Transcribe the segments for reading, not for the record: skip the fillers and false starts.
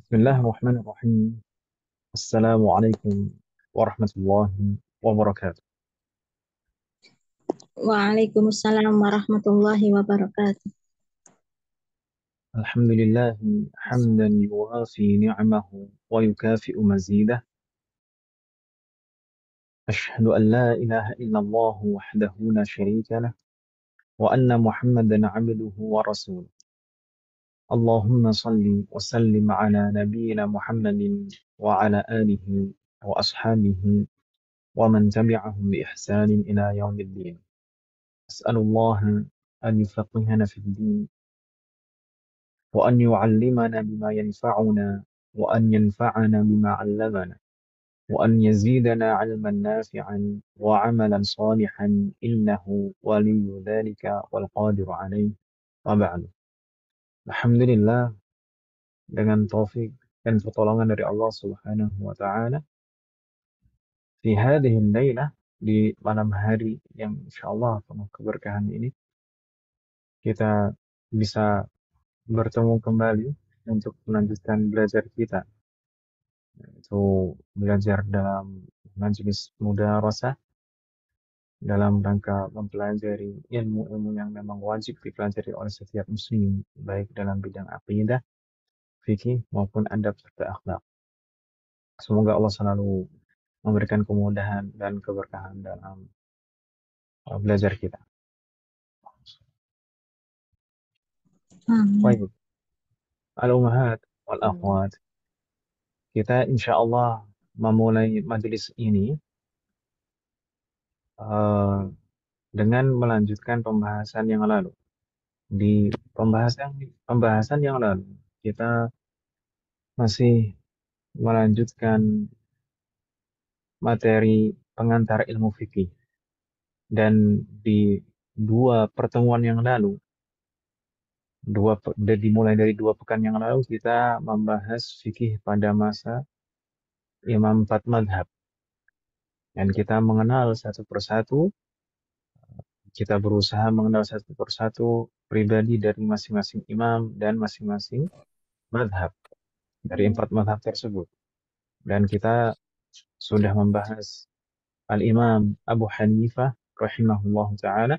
بسم الله الرحمن الرحيم. السلام عليكم ورحمة الله وبركاته. Waalaikumsalam warahmatullahi wabarakatuh. الحمد لله حمدا يوافي نعمه ويكافئ مزيده. أشهد أن لا إله إلا الله وحده لا شريك له وأن محمدا عبده ورسوله. اللهم صل وسلم على نبينا محمد وعلى آله وأصحابه ومن تبعهم بإحسان إلى يوم الدين. أسأل الله أن يفقهنا في الدين وأن يعلمنا بما ينفعنا وأن ينفعنا بما علمنا وأن يزيدنا علما نافعا وعملا صالحا إنه ولي ذلك والقادر عليه. وبعد. Alhamdulillah, dengan taufik dan pertolongan dari Allah Subhanahu wa taala, di hadhihi lailah, di malam hari yang insyaallah penuh keberkahan ini, kita bisa bertemu kembali untuk melanjutkan belajar kita, yaitu belajar dalam majelis mudarasah dalam rangka mempelajari ilmu-ilmu yang memang wajib dipelajari oleh setiap muslim, baik dalam bidang akidah, fikih maupun adab serta akhlak. Semoga Allah selalu memberikan kemudahan dan keberkahan dalam belajar kita. Amin. Baik, al-ummahat wal akhwat, kita insya Allah memulai majelis ini eh, dengan melanjutkan pembahasan yang lalu. Di pembahasan yang lalu, kita masih melanjutkan materi pengantar ilmu fikih. Dan di dua pertemuan yang lalu, dimulai dari 2 pekan yang lalu, kita membahas fikih pada masa Imam 4 madhab. Dan kita mengenal satu persatu, kita berusaha mengenal satu persatu pribadi dari masing-masing imam dan masing-masing madhab dari 4 madhab tersebut. Dan kita sudah membahas Al-Imam Abu Hanifah rahimahullah ta'ala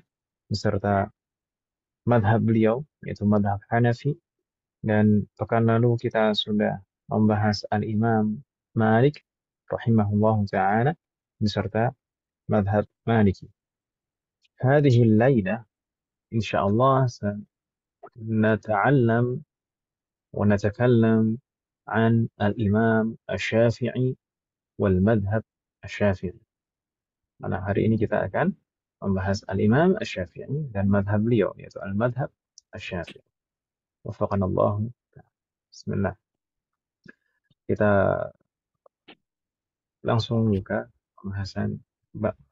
beserta madhab beliau, yaitu madhab Hanafi. Dan pekan lalu kita sudah membahas Al-Imam Malik rahimahullah ta'ala beserta madhab Maliki. هذه الليلة إن شاء الله سنتعلم ونتكلم عن الإمام الشافعي والمذهب الشافعي. Pada hari ini kita akan membahas Al-Imam Asy-Syafi'i dan madhab beliau, yaitu Al-Madhab Asy-Syafi'i. Wafaqanallahu. Bismillah. Kita langsung buka pembahasan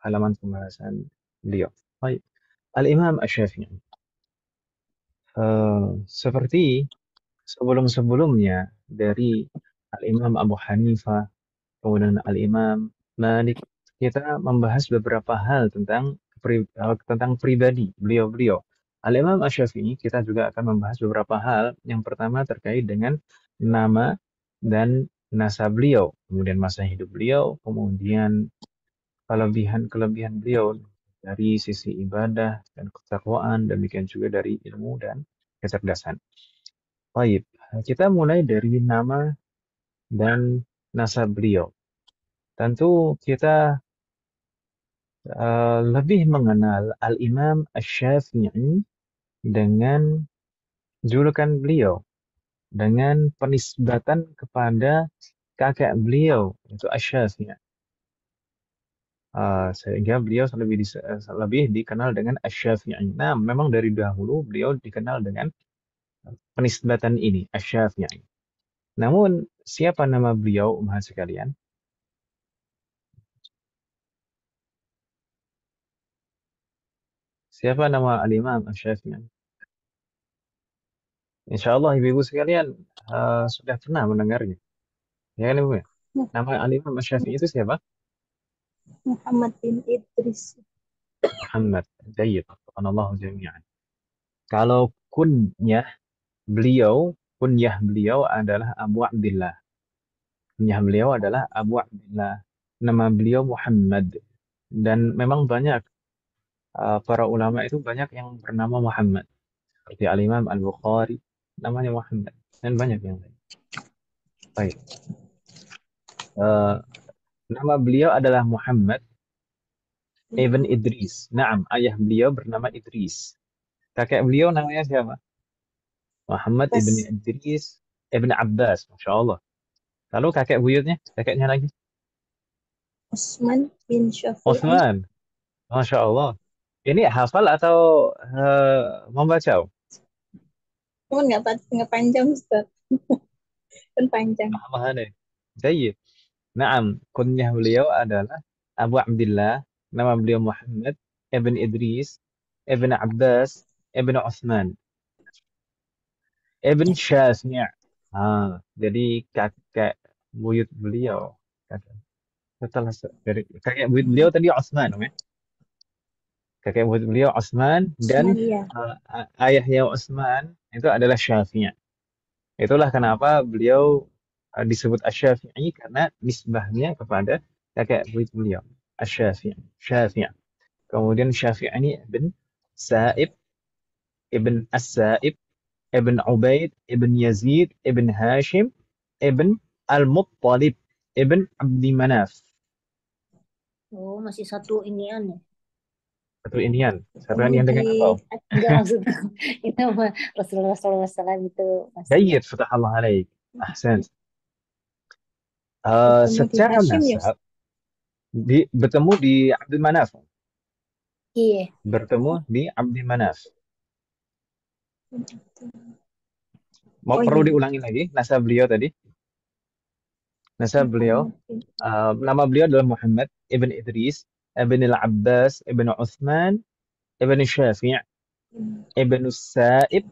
halaman pembahasan beliau. Baik. Al-Imam Asy-Syafi'i. Seperti sebelum-sebelumnya dari Al-Imam Abu Hanifah, kemudian Al-Imam Malik, kita membahas beberapa hal tentang pribadi beliau-beliau. Al-Imam Asy-Syafi'i, kita juga akan membahas beberapa hal. Yang pertama terkait dengan nama dan nasab beliau, kemudian masa hidup beliau, kemudian kelebihan-kelebihan beliau dari sisi ibadah dan ketakwaan, demikian juga dari ilmu dan kecerdasan. Baik, kita mulai dari nama dan nasab beliau. Tentu kita lebih mengenal Al-Imam Asy-Syafi'i dengan julukan beliau, dengan penisbatan kepada kakek beliau, yaitu Asy-Syafi'i. Sehingga beliau lebih dikenal dengan Asy-Syafi'i. Nah, memang dari dahulu beliau dikenal dengan penisbatan ini, Asy-Syafi'i. Namun, siapa nama beliau, umat sekalian? Siapa nama Al-Imam Asy-Syafi'i? Insya Allah ibu-ibu sekalian sudah pernah mendengarnya. Ya kan Ibu ya? Nama Al-Imam Asy-Syafi'i itu siapa? Muhammad bin Idris. Muhammad. Jayyid. Subhanallah jami'an. Kalau beliau, kunyah beliau adalah Abu Abdillah. Kunyah beliau adalah Abu Abdillah. Nama beliau Muhammad. Dan memang banyak para ulama itu banyak yang bernama Muhammad. Seperti Al-Imam Al-Bukhari, namanya Muhammad. Dan banyak yang lain. Baik. Eh, Nama beliau adalah Muhammad ibn Idris. Naam, ayah beliau bernama Idris. Kakek beliau namanya siapa? Muhammad ibn Bas Idris ibn Abbas. Masya Allah. Lalu kakek buyutnya, kakeknya lagi. Usman bin Syafi'i. Utsman. Masya Allah. Ini hafal atau membaca? Cuman nggak panjang Ustaz. Kan panjang. Paham. Jayyid. Naam, kunyah beliau adalah Abu Abdillah, nama beliau Muhammad ibn Idris, ibn Abbas, ibn Utsman, ibn Syafi'. Jadi kakek buyut beliau. Kakek, setelah dari kakek buyut beliau tadi Utsman, ya? Kakek buyut beliau Utsman dan Usman iya. ayahnya Utsman itu adalah Syafi'. Itulah kenapa beliau disebut Asy-Syafi'i karena nisbahnya kepada kakek buyut beliau, Asy-Syafi'i. Syafi'. Kemudian Syafi'i ini ibn Sa'ib, ibn As-Sa'ib, ibn Ubaid, ibn Yazid, ibn Hashim, ibn Al-Muttalib, ibn Abdi Manaf. Oh, masih satu inian ya. Satu inian. Satu Ketemu inian di dengan apa? Enggak maksudnya itu mah Rasulullah SAW itu masih Jayyid, fatahallah alaik. Ahsan. ketemu di Secara Hashim ya nasab, Ustaz. bertemu di Abdul Manaf. iya. Bertemu di Abdi Manaf. Mau Oh perlu iya. diulangi lagi nasab beliau tadi? Nasab beliau, Muhammad bin nama beliau adalah Muhammad ibn Idris, ibn al-Abbas, ibn Uthman, ibn Syafi', ibn Sa'ib,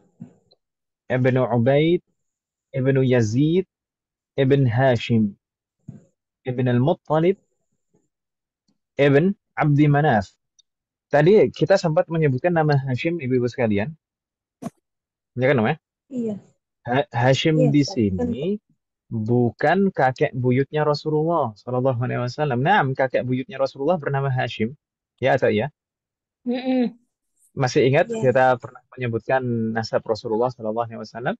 ibn Ubaid, ibn Yazid, ibn Hashim, ibn al-Muttalib, ibn Abdi Manaf. Tadi kita sempat menyebutkan nama Hashim, ibu-ibu sekalian. Ya kan, namanya? iya. Hashim Iya di Ustaz. Kan sini bukan kakek buyutnya Rasulullah Shallallahu Alaihi Wasallam. Nah, kakek buyutnya Rasulullah bernama Hashim. Ya atau ya? Mm-mm. Masih ingat iya. kita pernah menyebutkan nasab Rasulullah Shallallahu Alaihi Wasallam?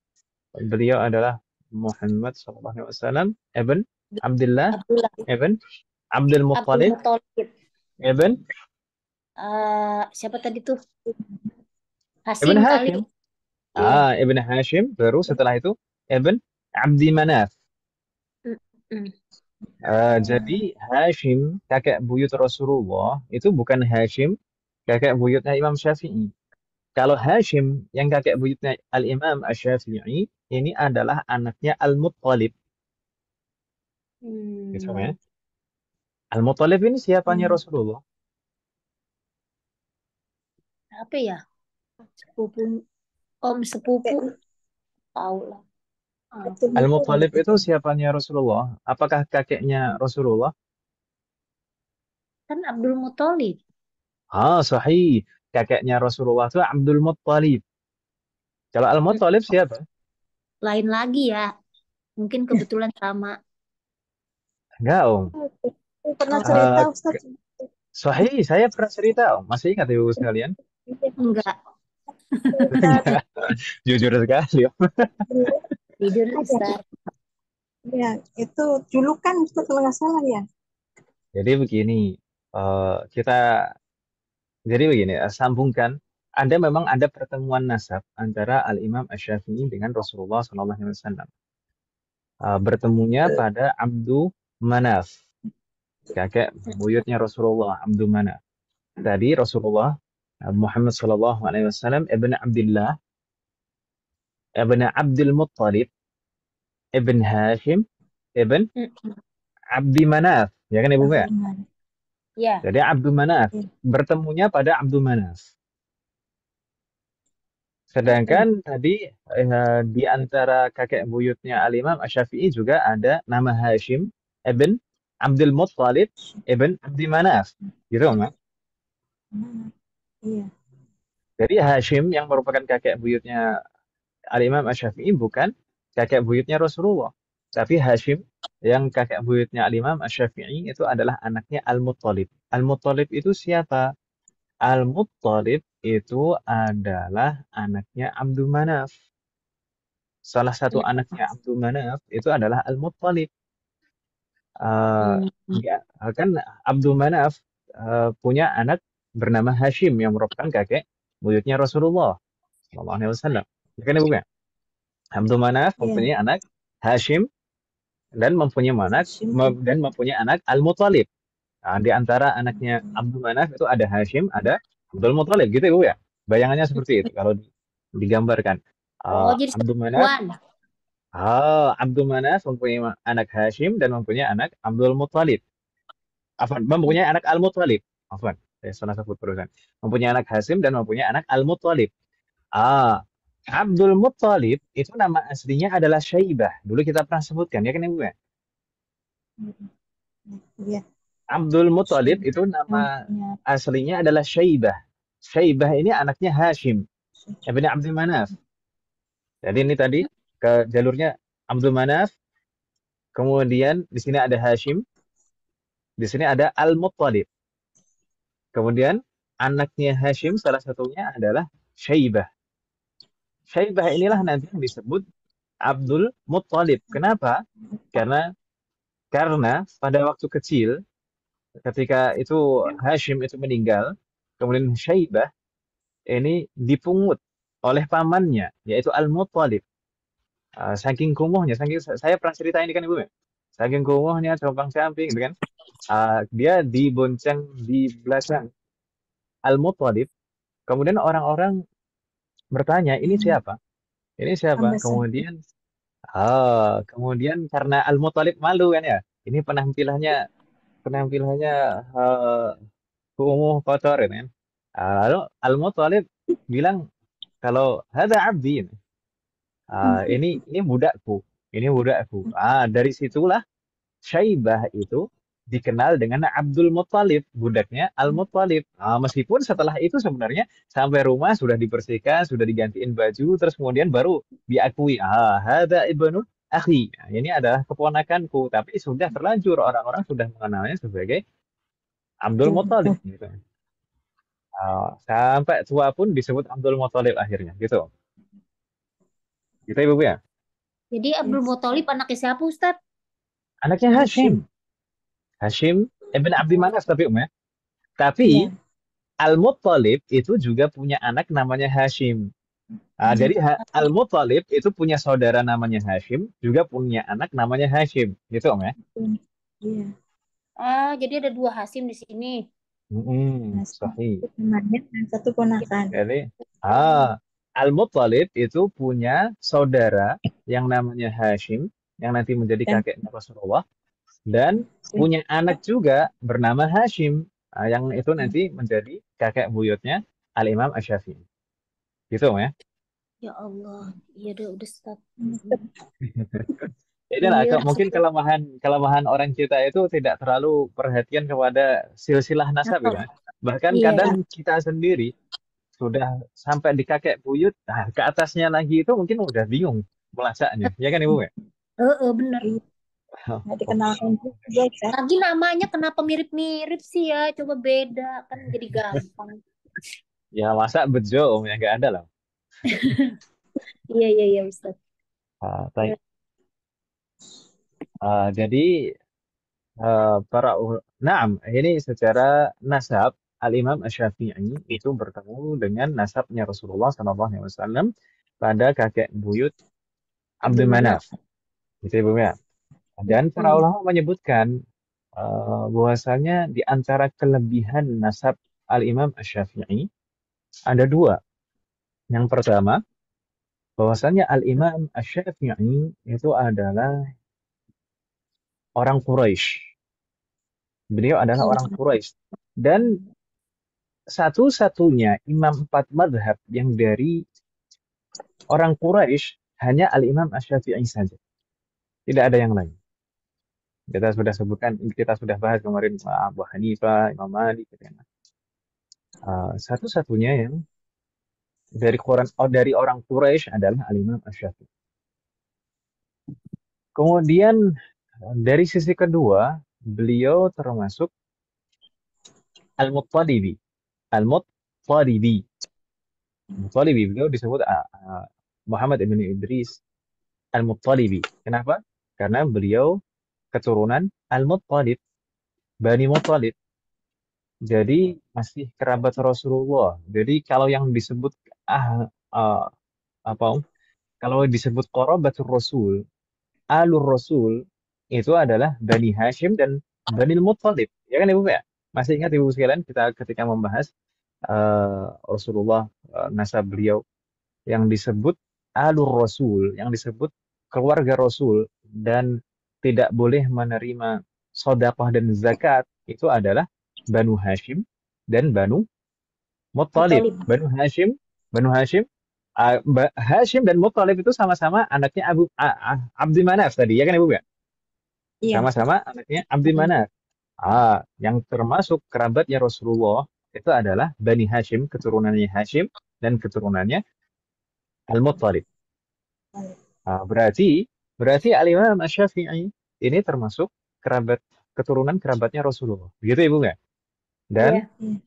Beliau adalah Muhammad Shallallahu Alaihi Wasallam ibn Abdullah Abdullah ibn Abdul Abdul Muttalib Muthalib. ibn Siapa tadi tuh? ibn Hasim kali. Hashim. Iya. Ibn Hashim. Baru setelah itu ibn Abdi Manaf. Mm-mm. Jadi Hashim kakek buyut Rasulullah itu bukan Hashim kakek buyutnya Imam Syafi'i. Kalau Hashim yang kakek buyutnya Al-Imam Asy-Syafi'i ini adalah anaknya Al-Muttalib. Gitu ya. Hmm. Al-Muttalib ini siapanya Hmm. Rasulullah? Apa ya? Sepupu, om sepupu, Kakek tahu lah. Abdul Muthalib. Al-Muttalib itu siapanya Rasulullah? Apakah kakeknya Rasulullah? Kan Abdul Muthalib. Sahih. Kakeknya Rasulullah itu Abdul Muttalib. Kalau Mm, Al-Muttalib siapa? Lain lagi ya. Mungkin kebetulan sama. Enggak, Om. Saya pernah cerita Eh, Ustaz. Sahih, saya pernah cerita, Om. Masih ingat Ibu sekalian? Iya, Enggak. Ustaz. Jujur sekali, Om. Tidur Ada. Ustaz. Ya, itu julukan Ustaz kalau nggak salah ya. Jadi begini, kita jadi begini, sambungkan. Ada memang ada pertemuan nasab antara Al-Imam Asy-Syafi'i dengan Rasulullah SAW. Bertemunya pada Abdu Manaf, kakek buyutnya Rasulullah, Abdu Manaf. Tadi Rasulullah Muhammad SAW ibn Abdullah ibn Abdul Muttalib ibn Hashim ibn Mm, Abdi Manaf, ya kan Ibu Mbak? Ya. Jadi Abdu Manaf bertemunya pada Abdu Manaf. Sedangkan tadi di antara kakek buyutnya Al-Imam Asy-Syafi'i juga ada nama Hashim ibn Abdul Muttalib ibn Abdi Manaf. Gitu, Mas. Iya. Jadi Hashim yang merupakan kakek buyutnya Al-Imam Asy-Syafi'i bukan kakek buyutnya Rasulullah. Tapi Hashim yang kakek buyutnya Al-Imam Asy-Syafi'i itu adalah anaknya Al-Muttalib. Al-Muttalib itu siapa? Al-Muttalib itu adalah anaknya Abdul Manaf. Salah satu Ya. anaknya Abdul Manaf itu adalah Al-Muttalib. Eh, Hmm. kan Abdul Manaf punya anak bernama Hashim yang merupakan kakek buyutnya Rasulullah Sallallahu Alaihi Wasallam. Ya kan ibu ya? Abdul Manaf Iya, mempunyai anak Hashim dan Hashim. mempunyai anak Al-Muttalib. Nah, di antara anaknya Abdul Manaf itu ada Hashim, ada Abdul Muttalib gitu ibu ya. Bayangannya seperti itu kalau digambarkan. Oh, jadi Abdul Manaf, satuan. Abdul Manaf mempunyai anak Hashim dan mempunyai anak Abdul Muttalib. Afwan, mempunyai anak Al-Muttalib. Afwan, saya salah sebut perusahaan. Mempunyai anak Hashim dan mempunyai anak Al-Muttalib. Ah, Abdul Muttalib itu nama aslinya adalah Syaibah. Dulu kita pernah sebutkan ya kan ibu ya. Iya, Abdul Muttalib Hashim. itu nama Namanya aslinya adalah Syaibah. Syaibah ini anaknya Hashim, ibn Abdul Manaf. Jadi ini tadi ke jalurnya Abdul Manaf, kemudian di sini ada Hashim, di sini ada Al-Muttalib. Kemudian anaknya Hashim salah satunya adalah Syaibah. Syaibah inilah nanti yang disebut Abdul Muttalib. Kenapa? Karena karena pada waktu kecil ketika itu Hashim itu meninggal, kemudian Syaibah ini dipungut oleh pamannya yaitu Al-Muttalib. Saking kumuhnya, saking saya pernah cerita ini kan ibu ya. Saking kumuhnya compang camping gitu kan. Dia dibonceng di belakang Al-Muttalib. Kemudian orang-orang bertanya, ini siapa? Ini siapa? Ambasan. Kemudian karena Al-Muttalib malu kan ya. Ini penampilannya eh, kumuh kotor gitu kan. Lalu Al-Muttalib bilang kalau ada abdi ini budakku, ini budakku. Dari situlah Syaibah itu dikenal dengan Abdul Muttalib, budaknya Al-Muttalib. Meskipun setelah itu sebenarnya sampai rumah sudah dibersihkan, sudah digantiin baju, terus kemudian baru diakui, hada ibnu akhi. Nah, ini adalah keponakanku, tapi sudah terlanjur orang-orang sudah mengenalnya sebagai Abdul Muttalib gitu. Sampai tua pun disebut Abdul Muttalib akhirnya gitu. Gitu Ibu ya. Jadi Abdul Yes. Muthalib anaknya siapa Ustadz? Anaknya Hashim. Hashim. Hashim ibn Abdi Manaf tapi ya. Tapi Iya. Al-Muttalib itu juga punya anak namanya Hashim. Jadi Al-Muttalib itu punya saudara namanya Hashim, juga punya anak namanya Hashim. Gitu Om ya. Iya. Jadi ada dua Hasim di sini. Hashim Sahih. itu temannya dan satu ponakan. Jadi Al-Muttalib itu punya saudara yang namanya Hashim, yang nanti menjadi Dan kakeknya Rasulullah. Dan punya anak juga bernama Hashim, yang itu nanti menjadi kakek buyutnya Al-Imam Asy-Syafi'i. Gitu Om ya. Ya Allah, iya udah Ustadz. Inilah Iya, mungkin kelemahan orang kita itu tidak terlalu perhatian kepada silsilah nasab nasab. gitu kan. Bahkan Iya, kadang kita sendiri sudah sampai di kakek buyut, ke atasnya lagi itu mungkin udah bingung melacaknya. Ya kan Ibu ya? bener. nggak dikenalkan juga, Ustaz. Lagi namanya kenapa mirip-mirip sih ya? Coba beda kan jadi gampang. Ya masa bejo Om ya nggak ada lah. Iya Ustadz. Baik. Jadi Naam, ini secara nasab Al-Imam Asy-Syafi'i itu bertemu dengan nasabnya Rasulullah SAW pada kakek buyut Abdul Abdul Manaf. Manaf. Gitu Ibu ya. Dan para Hmm. ulama menyebutkan bahwasanya di antara kelebihan nasab Al-Imam Asy-Syafi'i ada dua. Yang pertama, bahwasanya Al-Imam Asy-Syafi'i itu adalah orang Quraisy. Beliau adalah orang Quraisy. Dan satu-satunya imam empat madhab yang dari orang Quraisy hanya Al-Imam Asy-Syafi'i saja. Tidak ada yang lain. Kita sudah sebutkan, kita sudah bahas kemarin Abu Hanifah, Imam Malik, gitu kan. Satu-satunya yang dari orang Quraisy adalah Al-Imam Asy-Syafi'i. Kemudian dari sisi kedua, beliau termasuk Al-Muttalibi. Al-Muttalibi. Muttalibi, beliau disebut Muhammad ibn Idris Al-Muttalibi. Kenapa? Karena beliau keturunan Al-Muttalib, Bani Muttalib. Jadi masih kerabat Rasulullah. Jadi kalau yang disebut ah, ah, apa Om? Kalau disebut qarabatul Rasul, Alur Rasul itu adalah Bani Hashim dan Bani Muttalib. Ya kan Ibu ya? Masih ingat Ibu sekalian kita ketika membahas Rasulullah, nasab beliau yang disebut Alur Rasul, yang disebut keluarga Rasul dan tidak boleh menerima sedekah dan zakat itu adalah Banu Hashim dan Banu Muttalib. Muthalib. Banu Hashim, Hashim dan Muttalib itu sama-sama anaknya Abdi Manaf tadi, ya kan Ibu ya? Iya. Sama-sama anaknya Abdi Manaf. Yang termasuk kerabatnya Rasulullah itu adalah Bani Hashim, keturunannya Hashim dan keturunannya Al-Muttalib. Berarti Al-Imam Asy-Syafi'i ini termasuk keturunan kerabatnya Rasulullah. Begitu Ibu nggak? Dan Iya.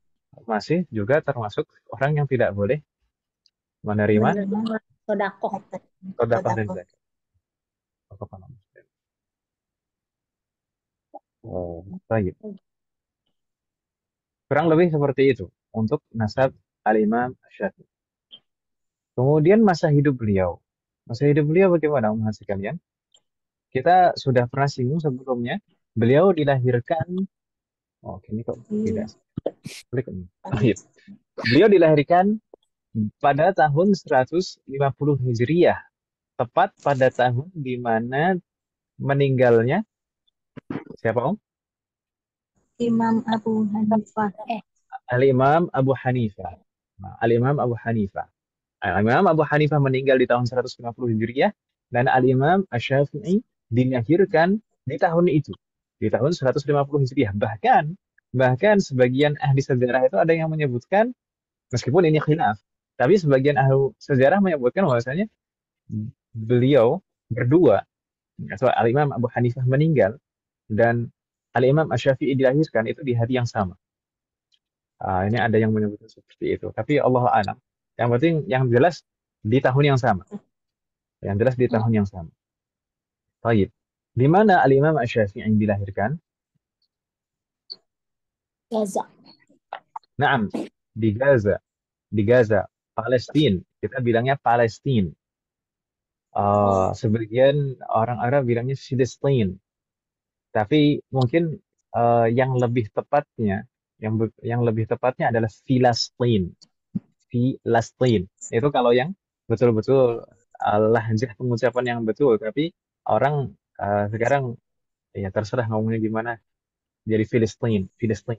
masih juga termasuk orang yang tidak boleh menerima Menerima sodakoh. sedekah dan zakat. Baik. Kurang lebih seperti itu untuk nasab Al-Imam Asy-Syafi'i. Kemudian masa hidup beliau. Masa hidup beliau bagaimana Mas sekalian? Kita sudah pernah singgung sebelumnya. Beliau dilahirkan ini kok tidak klik ini. Baik. Beliau dilahirkan pada tahun 150 Hijriah, tepat pada tahun di mana meninggalnya siapa Om? Imam Abu Hanifah. Al-Imam Abu Hanifah. Al-Imam Abu Hanifah. Al-Imam Abu Hanifah meninggal di tahun 150 Hijriah dan Al-Imam Asy-Syafi'i dilahirkan di tahun itu, di tahun 150 Hijriah. Bahkan sebagian ahli sejarah itu ada yang menyebutkan, meskipun ini khilaf, tapi sebagian ahli sejarah menyebutkan bahwasanya beliau berdua, atau Al-Imam Abu Hanifah meninggal dan Al-Imam Asy-Syafi'i dilahirkan itu di hari yang sama. Ini ada yang menyebutkan seperti itu. Tapi Allah a'lam. Yang penting yang jelas di tahun yang sama. Yang jelas di tahun yang sama. Baik. Di mana Al-Imam Asy-Syafi'i dilahirkan? Gaza. Naam, di Gaza. Di Gaza, Palestina. Kita bilangnya Palestina. Sebagian orang Arab bilangnya Filistin. Tapi mungkin yang lebih tepatnya adalah Filastin. Filastin. Itu kalau yang betul-betul lahjah pengucapan yang betul. Tapi orang sekarang ya terserah ngomongnya gimana. Jadi Filistin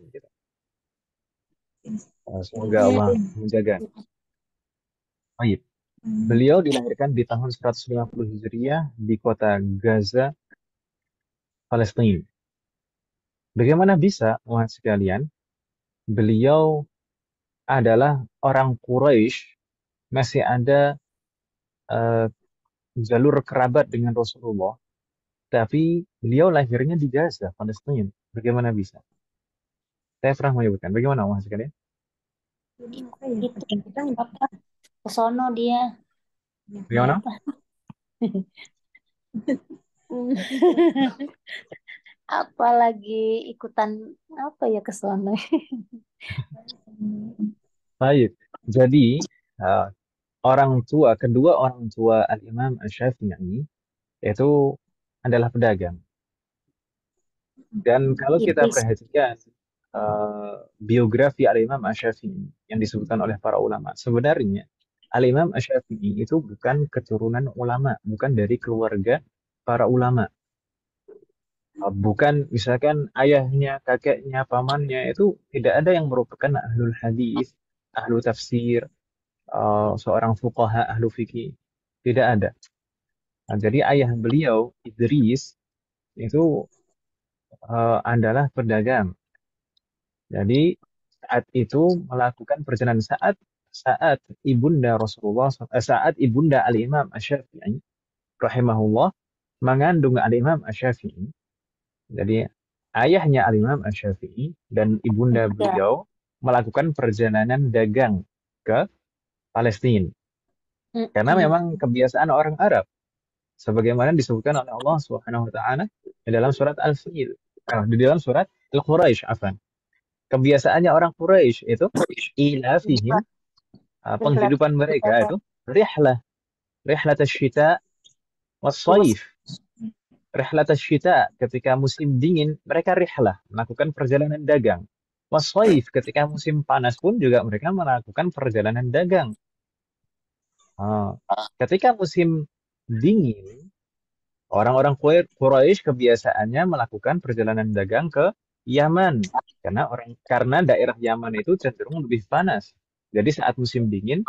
gitu. Semoga Allah menjaga. Baik. Beliau dilahirkan di tahun 150 Hijriah di kota Gaza, Palestina. Bagaimana bisa, Muhammad sekalian, beliau adalah orang Quraisy, masih ada jalur kerabat dengan Rasulullah, tapi beliau lahirnya di Gaza, Palestina. Bagaimana bisa? Saya pernah menyebutkan. Bagaimana, Muhammad sekalian? Itu apa? Kesono dia. Bagaimana? Apalagi ikutan apa ya kesono. Baik. Jadi kedua orang tua Al-Imam Asy-Syafi'i itu adalah pedagang. Dan kalau kita perhatikan biografi Al-Imam Asy-Syafi'i yang disebutkan oleh para ulama, sebenarnya Al-Imam Asy-Syafi'i itu bukan keturunan ulama, bukan dari keluarga para ulama. Bukan misalkan ayahnya, kakeknya, pamannya itu tidak ada yang merupakan ahlul hadis, ahlu tafsir, seorang fuqaha, ahlu fikih. Tidak ada. Jadi ayah beliau, Idris, itu adalah pedagang. Jadi saat itu melakukan perjalanan saat ibunda Rasulullah, saat ibunda Al-Imam Asy-Syafi'i rahimahullah mengandung Al-Imam Asy-Syafi'i. Jadi ayahnya Al-Imam Asy-Syafi'i dan ibunda Ya. beliau melakukan perjalanan dagang ke Palestina. Karena memang kebiasaan orang Arab, sebagaimana disebutkan oleh Allah Subhanahu wa taala di dalam surat Al-Fil, di dalam surat Al-Quraisy, afan. Kebiasaannya orang Quraisy itu ilafihim, penghidupan mereka itu rihlah asy-syita was-shaif. Rihlat asy-syita, ketika musim dingin mereka rihlah, melakukan perjalanan dagang. Was-shaif, ketika musim panas pun juga mereka melakukan perjalanan dagang. Ketika musim dingin, orang-orang Quraisy kebiasaannya melakukan perjalanan dagang ke Yaman, karena daerah Yaman itu cenderung lebih panas. Jadi saat musim dingin,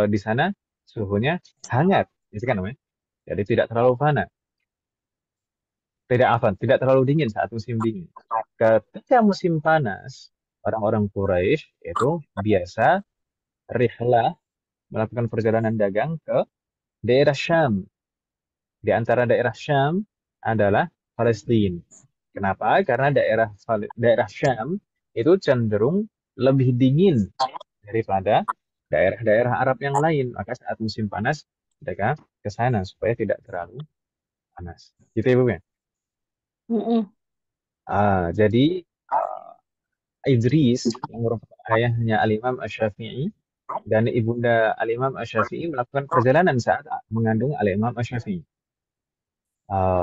di sana suhunya hangat, itu kan namanya. Jadi tidak terlalu panas, tidak terlalu dingin saat musim dingin. Ketika musim panas, orang-orang Quraisy itu biasa rihlah, melakukan perjalanan dagang ke daerah Syam. Di antara daerah Syam adalah Palestina. Kenapa? Karena daerah Syam itu cenderung lebih dingin daripada daerah-daerah Arab yang lain. Maka saat musim panas mereka ke sana supaya tidak terlalu panas. Gitu ya, Bu ya? Jadi Idris yang merupakan ayahnya Al-Imam Asy-Syafi'i dan ibunda Al-Imam Asy-Syafi'i melakukan perjalanan saat mengandung Al-Imam Asy-Syafi'i.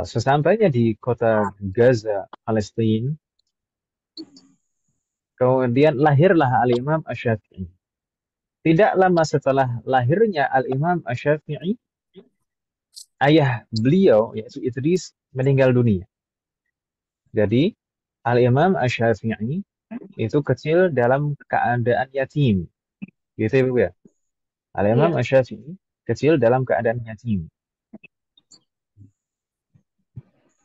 Sesampainya di kota Gaza, Palestina, kemudian lahirlah Al-Imam Asy-Syafi'i. Tidak lama setelah lahirnya Al-Imam Asy-Syafi'i, ayah beliau, yaitu Idris, meninggal dunia. Jadi, Al-Imam Asy-Syafi'i itu kecil dalam keadaan yatim. Gitu ya, Bu ya? Al-Imam Asy-Syafi'i kecil dalam keadaan yatim.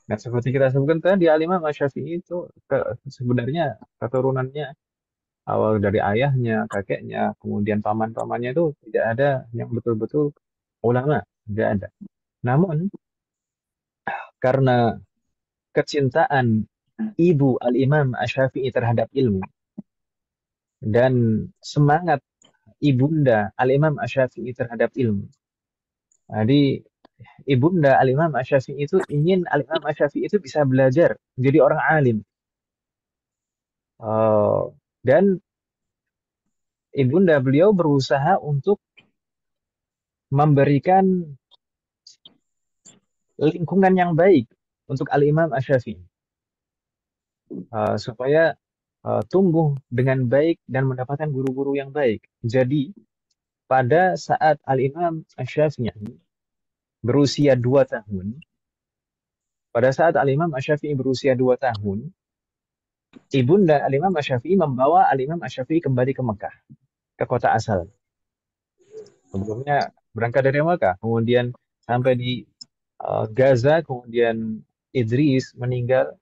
Nah, seperti kita sebutkan tadi, Al-Imam Asy-Syafi'i itu sebenarnya keturunannya awal dari ayahnya, kakeknya, kemudian paman-pamannya itu tidak ada yang betul-betul ulama, tidak ada. Namun, karena kecintaan ibu Al-Imam Asy-Syafi'i terhadap ilmu dan semangat ibunda Al-Imam Asy-Syafi'i terhadap ilmu. Jadi, ibunda Al-Imam Asy-Syafi'i itu ingin Al-Imam Asy-Syafi'i itu bisa belajar menjadi orang alim. Dan ibunda beliau berusaha untuk memberikan lingkungan yang baik untuk Al-Imam Asy-Syafi'i, supaya tumbuh dengan baik dan mendapatkan guru-guru yang baik. Jadi pada saat Al-Imam Asy-Syafi'i berusia 2 tahun, ibunda Al-Imam Asy-Syafi'i membawa Al-Imam Asy-Syafi'i kembali ke Mekah, ke kota asal. Sebelumnya berangkat dari Mekah, kemudian sampai di Gaza, kemudian Idris meninggal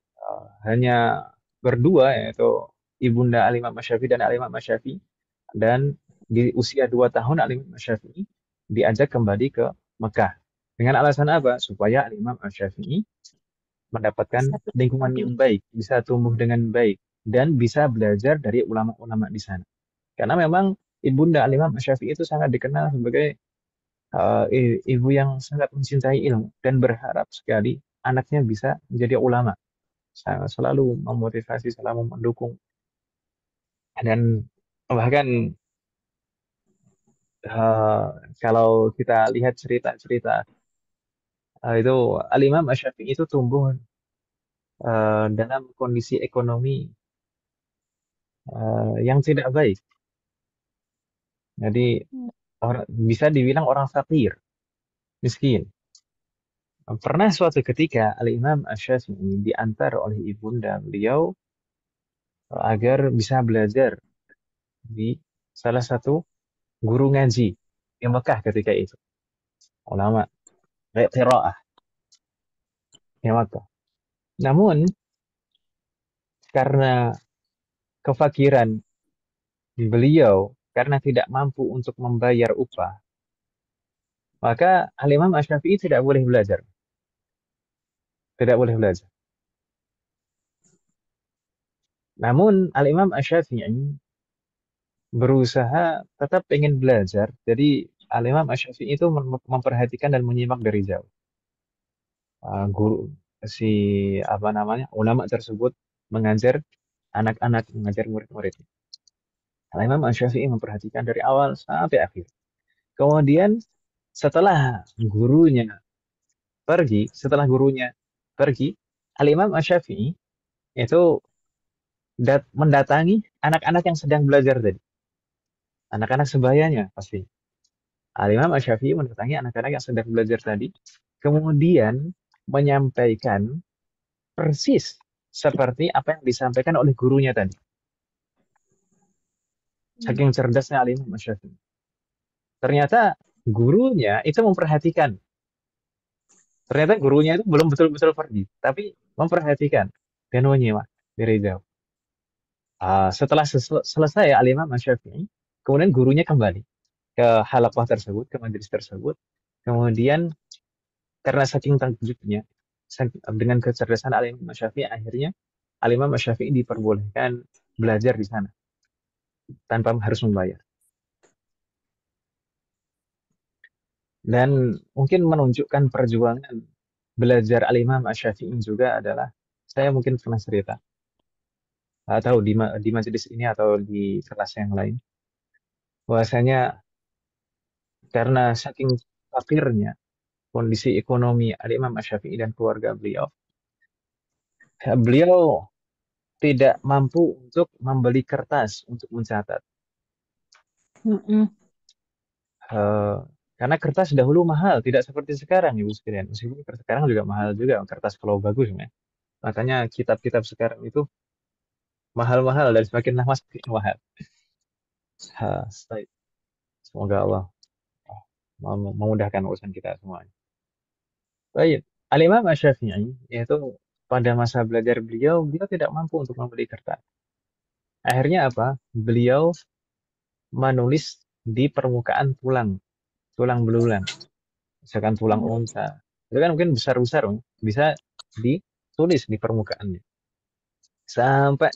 hanya berdua, yaitu ibunda Al-Imam Asy-Syafi'i dan Al-Imam Asy-Syafi'i. Dan di usia 2 tahun Al-Imam Asy-Syafi'i diajak kembali ke Mekah. Dengan alasan apa? Supaya Al-Imam Asy-Syafi'i mendapatkan lingkungan yang baik, bisa tumbuh dengan baik, dan bisa belajar dari ulama-ulama di sana. Karena memang ibunda Al-Imam Asy-Syafi'i itu sangat dikenal sebagai ibu yang sangat mencintai ilmu dan berharap sekali anaknya bisa menjadi ulama. Selalu memotivasi, selalu mendukung. Dan bahkan kalau kita lihat cerita-cerita itu Al-Imam Asy-Syafi'i itu tumbuh dalam kondisi ekonomi yang tidak baik. Jadi bisa dibilang orang fakir, miskin. Pernah suatu ketika Al-Imam Asy-Syafi'i diantar oleh ibunda beliau agar bisa belajar di salah satu guru ngaji di Mekah ketika itu. Ulama qiraah di Mekah. Namun karena kefakiran beliau, karena tidak mampu untuk membayar upah, maka Al-Imam Asy-Syafi'i tidak boleh belajar. Tidak boleh belajar. Namun Al-Imam Asy-Syafi'i berusaha tetap ingin belajar. Jadi Al-Imam Asy-Syafi'i itu memperhatikan dan menyimak dari jauh. Guru si apa namanya ulama tersebut mengajar anak-anak, mengajar murid-murid. Al-Imam Asy-Syafi'i memperhatikan dari awal sampai akhir. Kemudian setelah gurunya setelah gurunya pergi, Al-Imam Asy-Syafi'i itu mendatangi anak-anak yang sedang belajar tadi. Anak-anak sebayanya pasti. Al-Imam Asy-Syafi'i mendatangi anak-anak yang sedang belajar tadi, kemudian menyampaikan persis seperti apa yang disampaikan oleh gurunya tadi. Saking cerdasnya Al-Imam Asy-Syafi'i. Ternyata gurunya itu memperhatikan. Ternyata gurunya itu belum betul-betul pergi, tapi memperhatikan dan menyimak dari jauh. Setelah selesai Al-Imam Asy-Syafi'i, kemudian gurunya kembali ke halaqah tersebut, ke majelis tersebut. Kemudian karena saking takjubnya dengan kecerdasan Al-Imam Asy-Syafi'i, akhirnya Al-Imam Asy-Syafi'i diperbolehkan belajar di sana tanpa harus membayar. Dan mungkin menunjukkan perjuangan belajar Al-Imam Asy-Syafi'i juga adalah, saya mungkin pernah cerita, atau di majelis ini atau di kelas yang lain, bahwasanya karena saking fakirnya kondisi ekonomi Al-Imam Asy-Syafi'i dan keluarga beliau, beliau tidak mampu untuk membeli kertas untuk mencatat. Eh, karena kertas dahulu mahal, tidak seperti sekarang, Ibu sekalian. Meskipun sekarang juga mahal juga, kertas kalau bagus, ya. Makanya kitab-kitab sekarang itu mahal-mahal dan semakin lama semakin mahal. Baik. Semoga Allah memudahkan urusan kita semuanya. Baik. Al-Imam Asy-Syafi'i, yaitu pada masa belajar beliau tidak mampu untuk membeli kertas. Akhirnya apa? Beliau menulis di permukaan tulang belulang. Misalkan tulang unta. Itu kan mungkin besar-besar, bisa ditulis di permukaannya. Sampai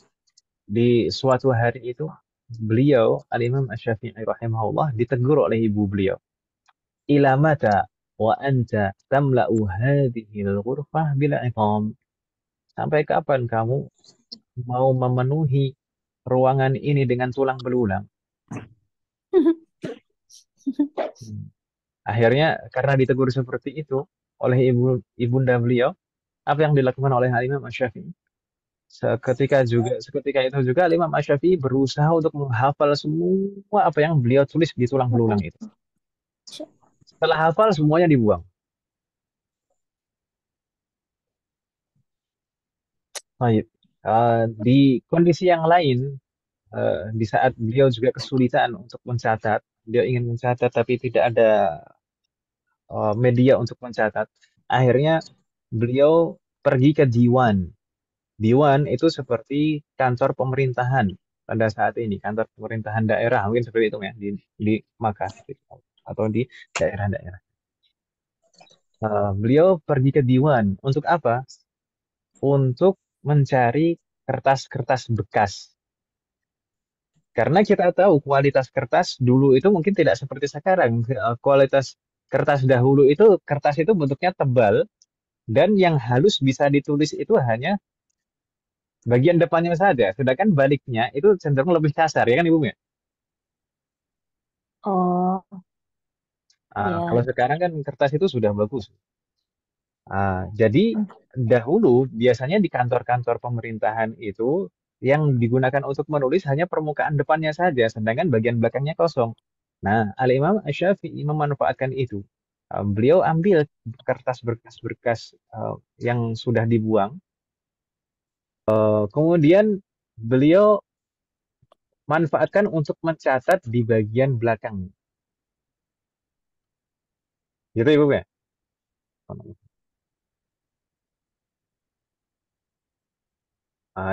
di suatu hari itu, beliau, Al-Imam Asy-Syafi'i rahimahullah, ditegur oleh ibu beliau. Ila mata wa anta tamla'u hadhihi al-ghurfah bila iqam. Sampai kapan kamu mau memenuhi ruangan ini dengan tulang belulang? Akhirnya karena ditegur seperti itu oleh ibunda beliau, apa yang dilakukan oleh Imam Asy-Syafi'i? Seketika itu juga Imam Asy-Syafi'i berusaha untuk menghafal semua apa yang beliau tulis di tulang belulang itu. Setelah hafal semuanya dibuang. Baik. Di kondisi yang lain, di saat beliau juga kesulitan untuk mencatat, beliau ingin mencatat tapi tidak ada media untuk mencatat. Akhirnya beliau pergi ke diwan. Diwan itu seperti kantor pemerintahan pada saat ini, kantor pemerintahan daerah, mungkin seperti itu ya, di Makkah atau di daerah-daerah. Beliau pergi ke diwan untuk apa? Untuk mencari kertas-kertas bekas. Karena kita tahu kualitas kertas dulu itu mungkin tidak seperti sekarang. Kualitas kertas dahulu itu, kertas itu bentuknya tebal, dan yang halus bisa ditulis itu hanya bagian depannya saja. Sedangkan baliknya itu cenderung lebih kasar, ya kan Ibu ya? Oh, Kalau ya. sekarang kan kertas itu sudah bagus. Jadi dahulu biasanya di kantor-kantor pemerintahan itu yang digunakan untuk menulis hanya permukaan depannya saja, sedangkan bagian belakangnya kosong. Nah, Al-Imam Asy-Syafi'i memanfaatkan itu. Beliau ambil kertas berkas-berkas yang sudah dibuang, kemudian beliau manfaatkan untuk mencatat di bagian belakang. Gitu Ibu ya?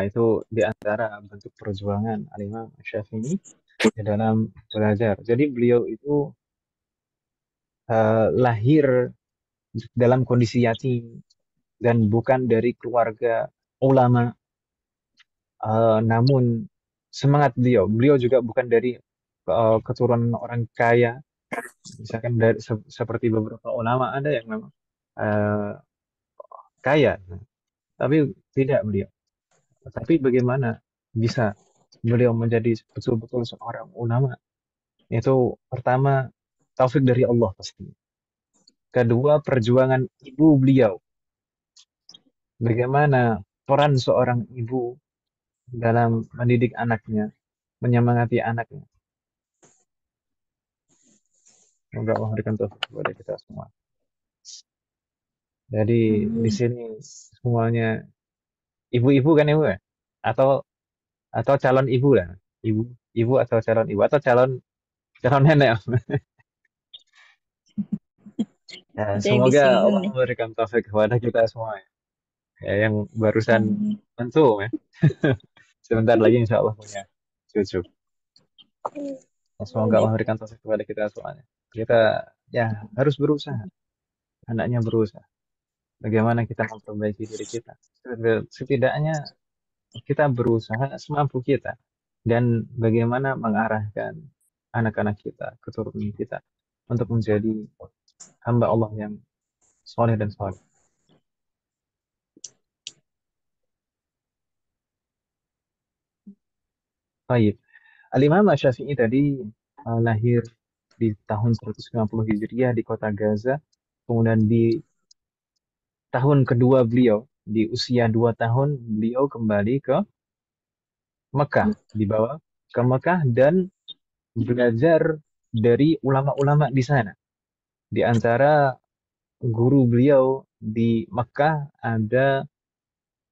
Itu di antara bentuk perjuangan Al-Imam Asy-Syafi'i di dalam belajar. Jadi beliau itu lahir dalam kondisi yatim, dan bukan dari keluarga ulama, namun semangat beliau juga bukan dari keturunan orang kaya, misalkan dari seperti beberapa ulama ada yang memang eh, kaya, tapi tidak beliau. Tapi bagaimana bisa beliau menjadi betul-betul seorang ulama? Itu pertama taufik dari Allah pasti. Kedua, perjuangan ibu beliau. Bagaimana peran seorang ibu dalam mendidik anaknya, menyemangati anaknya. Semoga Allah memberikan taufik kepada kita semua. Jadi di sini semuanya ibu-ibu kan ibu ya? Atau calon ibu lah. Ibu, ibu atau calon ibu atau calon nenek. Ya, Ada yang semoga disinggung Allah nih. memberikan taufik kepada kita semua ya. Ya, yang barusan Amin. tentu ya. Sebentar lagi insya Allah punya cucu. Ya, semoga Allah memberikan taufik kepada kita semuanya. Kita ya harus berusaha. Anaknya berusaha. Bagaimana kita memperbaiki diri kita. Setidaknya kita berusaha semampu kita. Dan bagaimana mengarahkan anak-anak kita, keturunan kita untuk menjadi hamba Allah yang soleh dan soleh. Baik. Al-Imam Asy-Syafi'i tadi lahir di tahun 190 Hijriah di kota Gaza. Kemudian di tahun kedua beliau, di usia 2 tahun, beliau kembali ke Mekah. Dibawa ke Mekah dan belajar dari ulama-ulama di sana. Di antara guru beliau di Mekah ada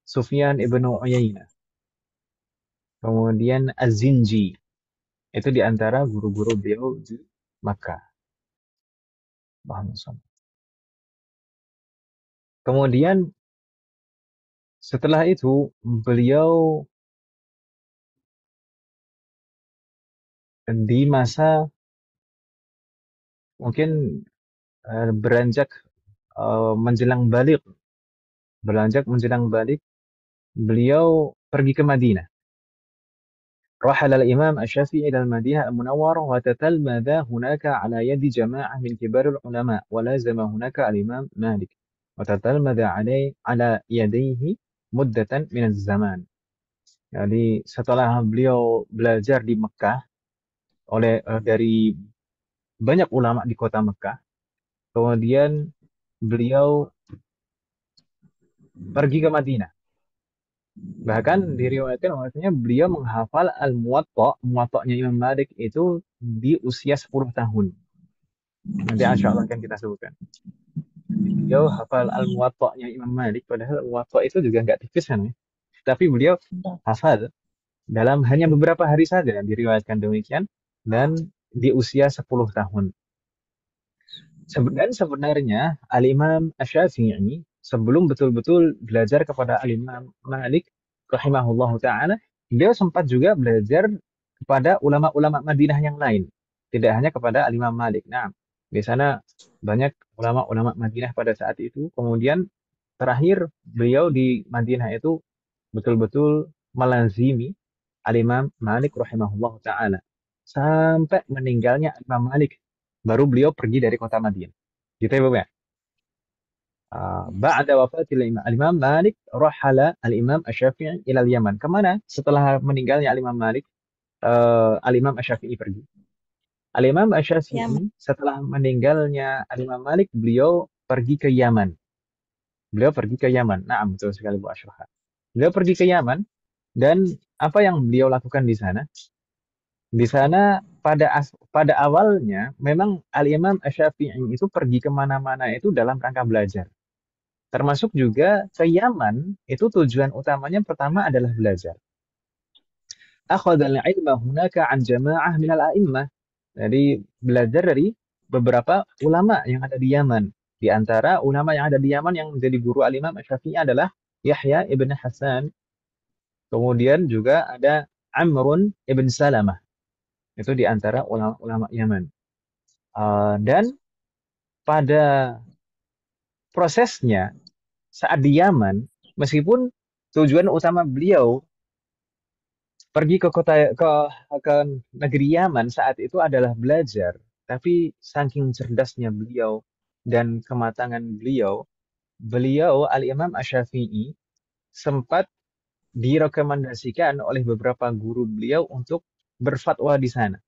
Sufyan ibn Uyainah. Kemudian Az-Zinji. Itu di antara guru-guru beliau di Mekah. Kemudian setelah itu beliau di masa mungkin beranjak menjelang balik, beliau pergi ke Madinah. رحل الإمام الشافعي إلى المدينة المنورة وتتلمذ هناك على يد جماعة من كبار العلماء ولازم هناك الإمام مالك وتتلمذ على يديه مدة من الزمان. Jadi setelah beliau belajar di Mekah dari banyak ulama di kota Mekah, kemudian beliau pergi ke Madinah. Bahkan diriwayatkan bahwasanya beliau menghafal Muwatta'nya Imam Malik itu di usia 10 tahun. Nanti insya Allah akan kita sebutkan. Beliau hafal Al-Muwatta'nya Imam Malik, padahal Muwatta' itu juga nggak tipis kan ya. Tapi beliau hafal dalam hanya beberapa hari saja diriwayatkan demikian dan di usia 10 tahun. Dan sebenarnya Al-Imam Asy-Syafi'i sebelum betul-betul belajar kepada Al-Imam Malik rahimahullahu taala, beliau sempat juga belajar kepada ulama-ulama Madinah yang lain, tidak hanya kepada Al-Imam Malik. Nah, di sana banyak ulama-ulama Madinah pada saat itu. Kemudian terakhir beliau di Madinah itu betul-betul melazimi Al-Imam Malik rahimahullahu taala sampai meninggalnya Imam Malik. Baru beliau pergi dari kota Madinah. Gitu ya, Bapak ya? Ba'da wafatil Imam Malik, rahala al-Imam Asy-Syafi'i ila Yaman. Kemana? Setelah meninggalnya Al-Imam Malik, Al-Imam Asy-Syafi'i pergi. Al-Imam Yaman. Asy-Syafi'i setelah meninggalnya Al-Imam Malik, beliau pergi ke Yaman. Beliau pergi ke Yaman. Nah, betul sekali Bu Asyrah. Beliau pergi ke Yaman dan apa yang beliau lakukan di sana? Di sana pada awalnya memang Al-Imam Asy-Syafi'i itu pergi kemana-mana itu dalam rangka belajar. Termasuk juga ke Yaman itu tujuan utamanya pertama adalah belajar. Akhadhal ilma hunaka an jama'ah minal a'immah. Jadi belajar dari beberapa ulama yang ada di Yaman. Di antara ulama yang ada di Yaman yang menjadi guru Al-Imam Asy-Syafi'i adalah Yahya ibn Hasan. Kemudian juga ada Amrun ibn Salamah. Itu di antara ulama-ulama Yaman. Dan pada prosesnya saat di Yaman, meskipun tujuan utama beliau pergi ke negeri Yaman saat itu adalah belajar, tapi saking cerdasnya beliau dan kematangan beliau, beliau Al-Imam Asy-Syafi'i sempat direkomendasikan oleh beberapa guru beliau untuk berfatwa di sana.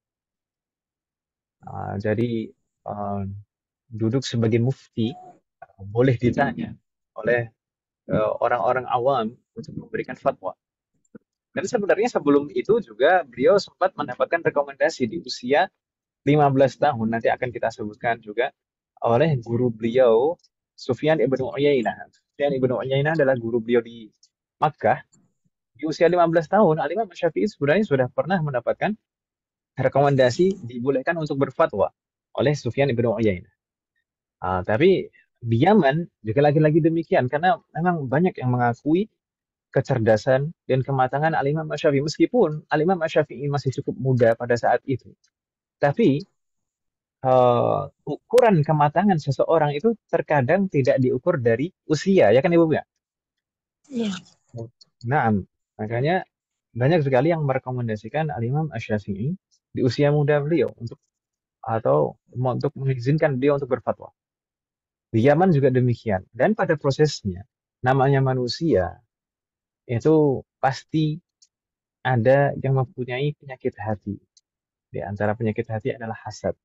Jadi uh, duduk sebagai mufti, boleh ditanya oleh orang-orang awam untuk memberikan fatwa. Dan sebenarnya sebelum itu juga beliau sempat mendapatkan rekomendasi di usia 15 tahun, nanti akan kita sebutkan juga, oleh guru beliau Sufyan ibnu Uyainah. Sufyan ibnu Uyainah adalah guru beliau di Makkah. Di usia 15 tahun, Al-Imam Syafi'i sebenarnya sudah pernah mendapatkan rekomendasi dibolehkan untuk berfatwa oleh Sufyan ibnu Uyainah. Tapi di Yaman juga lagi-lagi demikian, karena memang banyak yang mengakui kecerdasan dan kematangan Al-Imam Asy-Syafi'i. Meskipun Al-Imam Asy-Syafi'i masih cukup muda pada saat itu, tapi ukuran kematangan seseorang itu terkadang tidak diukur dari usia, ya kan Ibu ya? Iya. Nah, makanya banyak sekali yang merekomendasikan Al-Imam Asy-Syafi'i di usia muda beliau untuk mengizinkan beliau untuk berfatwa. Di Yaman juga demikian. Dan pada prosesnya, namanya manusia itu pasti ada yang mempunyai penyakit hati. Di antara penyakit hati adalah hasad.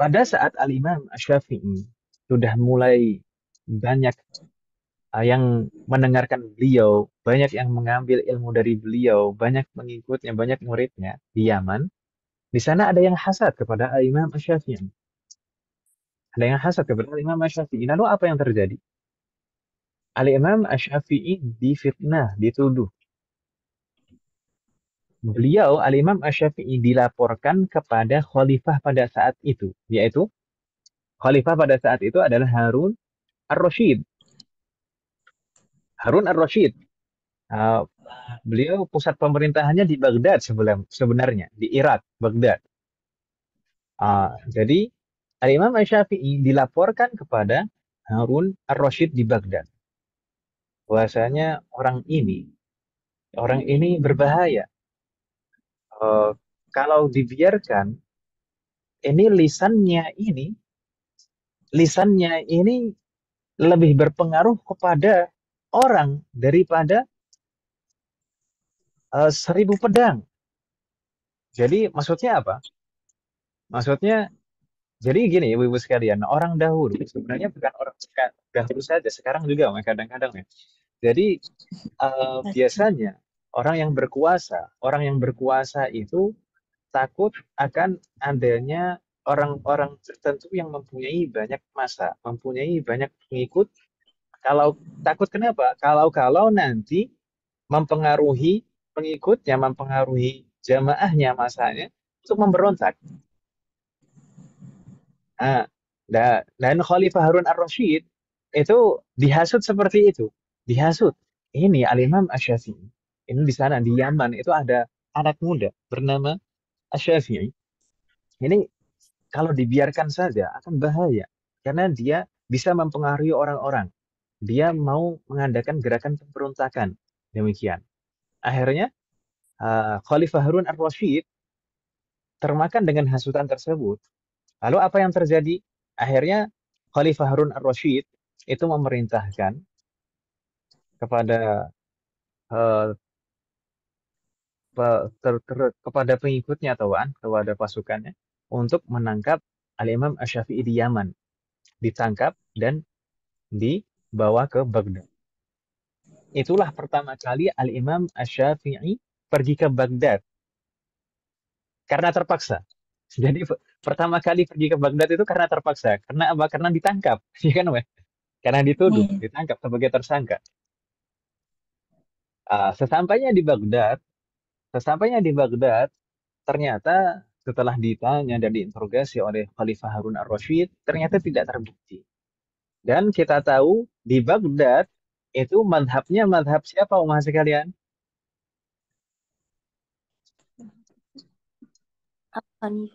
Pada saat Al-Imam Asy-Syafi'i sudah mulai banyak yang mendengarkan beliau, banyak yang mengambil ilmu dari beliau, banyak pengikutnya, banyak muridnya di Yaman, di sana ada yang hasad kepada Al-Imam Asy-Syafi'i. Ada yang hasad kepada Al-Imam Asy-Syafi'i. Lalu apa yang terjadi? Al-Imam Asy-Syafi'i difitnah, dituduh. Beliau, Al-Imam Asy-Syafi'i dilaporkan kepada khalifah pada saat itu, yaitu khalifah pada saat itu adalah Harun ar-Rasyid. Harun ar-Rasyid. Uh, Beliau pusat pemerintahannya di Baghdad sebenarnya, di Irak, Baghdad. Jadi Al-Imam Asy-Syafi'i dilaporkan kepada Harun ar-Rasyid di Baghdad. Bahwasanya orang ini berbahaya. Kalau dibiarkan, ini lisannya ini lebih berpengaruh kepada orang daripada 1000 pedang. Jadi maksudnya apa? Maksudnya, jadi gini ibu-ibu sekalian, orang dahulu sebenarnya bukan orang dahulu saja, sekarang juga kadang-kadang ya. Jadi biasanya orang yang berkuasa itu takut akan adanya orang-orang tertentu yang mempunyai banyak massa, mempunyai banyak pengikut. Kalau takut kenapa? Kalau nanti mempengaruhi pengikutnya, mempengaruhi jamaahnya, masanya untuk memberontak. Nah, dan Khalifah Harun ar-Rasyid itu dihasut seperti itu. Dihasut. Ini Al-Imam Asy-Syafi'i. Ini di sana, di Yaman, itu ada anak muda bernama Asy-Syafi'i. Ini kalau dibiarkan saja akan bahaya. Karena dia bisa mempengaruhi orang-orang. Dia mau mengadakan gerakan pemberontakan. Demikian. Akhirnya, Khalifah Harun ar-Rasyid termakan dengan hasutan tersebut. Lalu apa yang terjadi? Akhirnya Khalifah Harun ar-Rasyid itu memerintahkan kepada eh, kepada pengikutnya kepada pasukannya untuk menangkap Al-Imam Asy-Syafi'i di Yaman. Ditangkap dan dibawa ke Baghdad. Itulah pertama kali Al-Imam Asy-Syafi'i pergi ke Baghdad karena terpaksa. Jadi pertama kali pergi ke Baghdad itu karena terpaksa. Karena apa? Karena ditangkap. Ya kan, Weh? Karena dituduh, Iya. ditangkap sebagai tersangka. Sesampainya di Baghdad, ternyata setelah ditanya dan diinterogasi oleh Khalifah Harun ar-Rasyid, ternyata tidak terbukti. Dan kita tahu di Baghdad itu madhabnya madhab siapa, umat sekalian? Apa nih?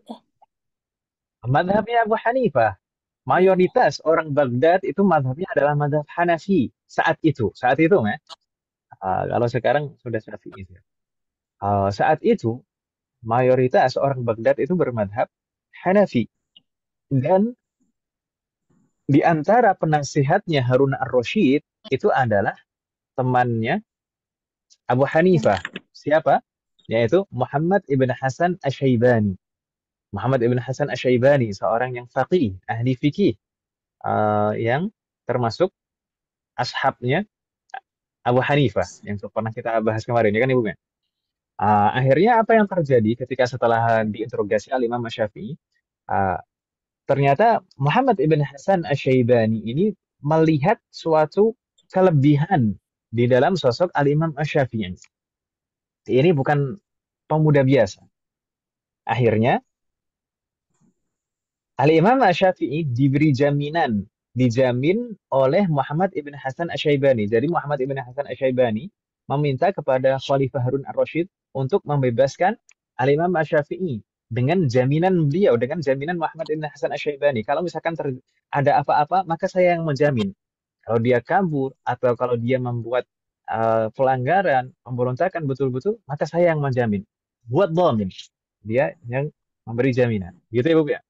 Madhabnya Abu Hanifah. mayoritas orang Baghdad itu madhabnya adalah madhab Hanafi saat itu ya. Kalau sekarang sudah Syafi'i. Saat itu mayoritas orang Baghdad itu bermadhab Hanafi, dan di antara penasihatnya Harun ar-Rasyid itu adalah temannya Abu Hanifah. Siapa? Yaitu Muhammad ibn Hasan Asy-Syaibani. Muhammad ibn Hasan Asy-Syaibani, seorang yang faqih, ahli fikih, yang termasuk ashabnya Abu Hanifah yang pernah kita bahas kemarin, ya kan Ibu? Akhirnya apa yang terjadi ketika setelah diinterogasi Al-Imam Syafi'i, uh, ternyata Muhammad ibn Hasan Asy-Syaibani ini melihat suatu kelebihan di dalam sosok Al-Imam Asy-Syafi'i. Ini bukan pemuda biasa. Akhirnya Al-Imam Asy-Syafi'i diberi jaminan, dijamin oleh Muhammad ibn Hasan Asy-Syaibani. Jadi Muhammad ibn Hasan Asy-Syaibani meminta kepada Khalifah Harun ar-Rasyid untuk membebaskan Al-Imam Asy-Syafi'i dengan jaminan beliau, dengan jaminan Muhammad ibn Hasan Asy-Syaibani. Kalau misalkan ada apa-apa, maka saya yang menjamin. Kalau dia kabur atau kalau dia membuat pelanggaran, pemberontakan betul-betul, maka saya yang menjamin. Buat dhamin. Dia yang memberi jaminan. Gitu ya, Bu ya?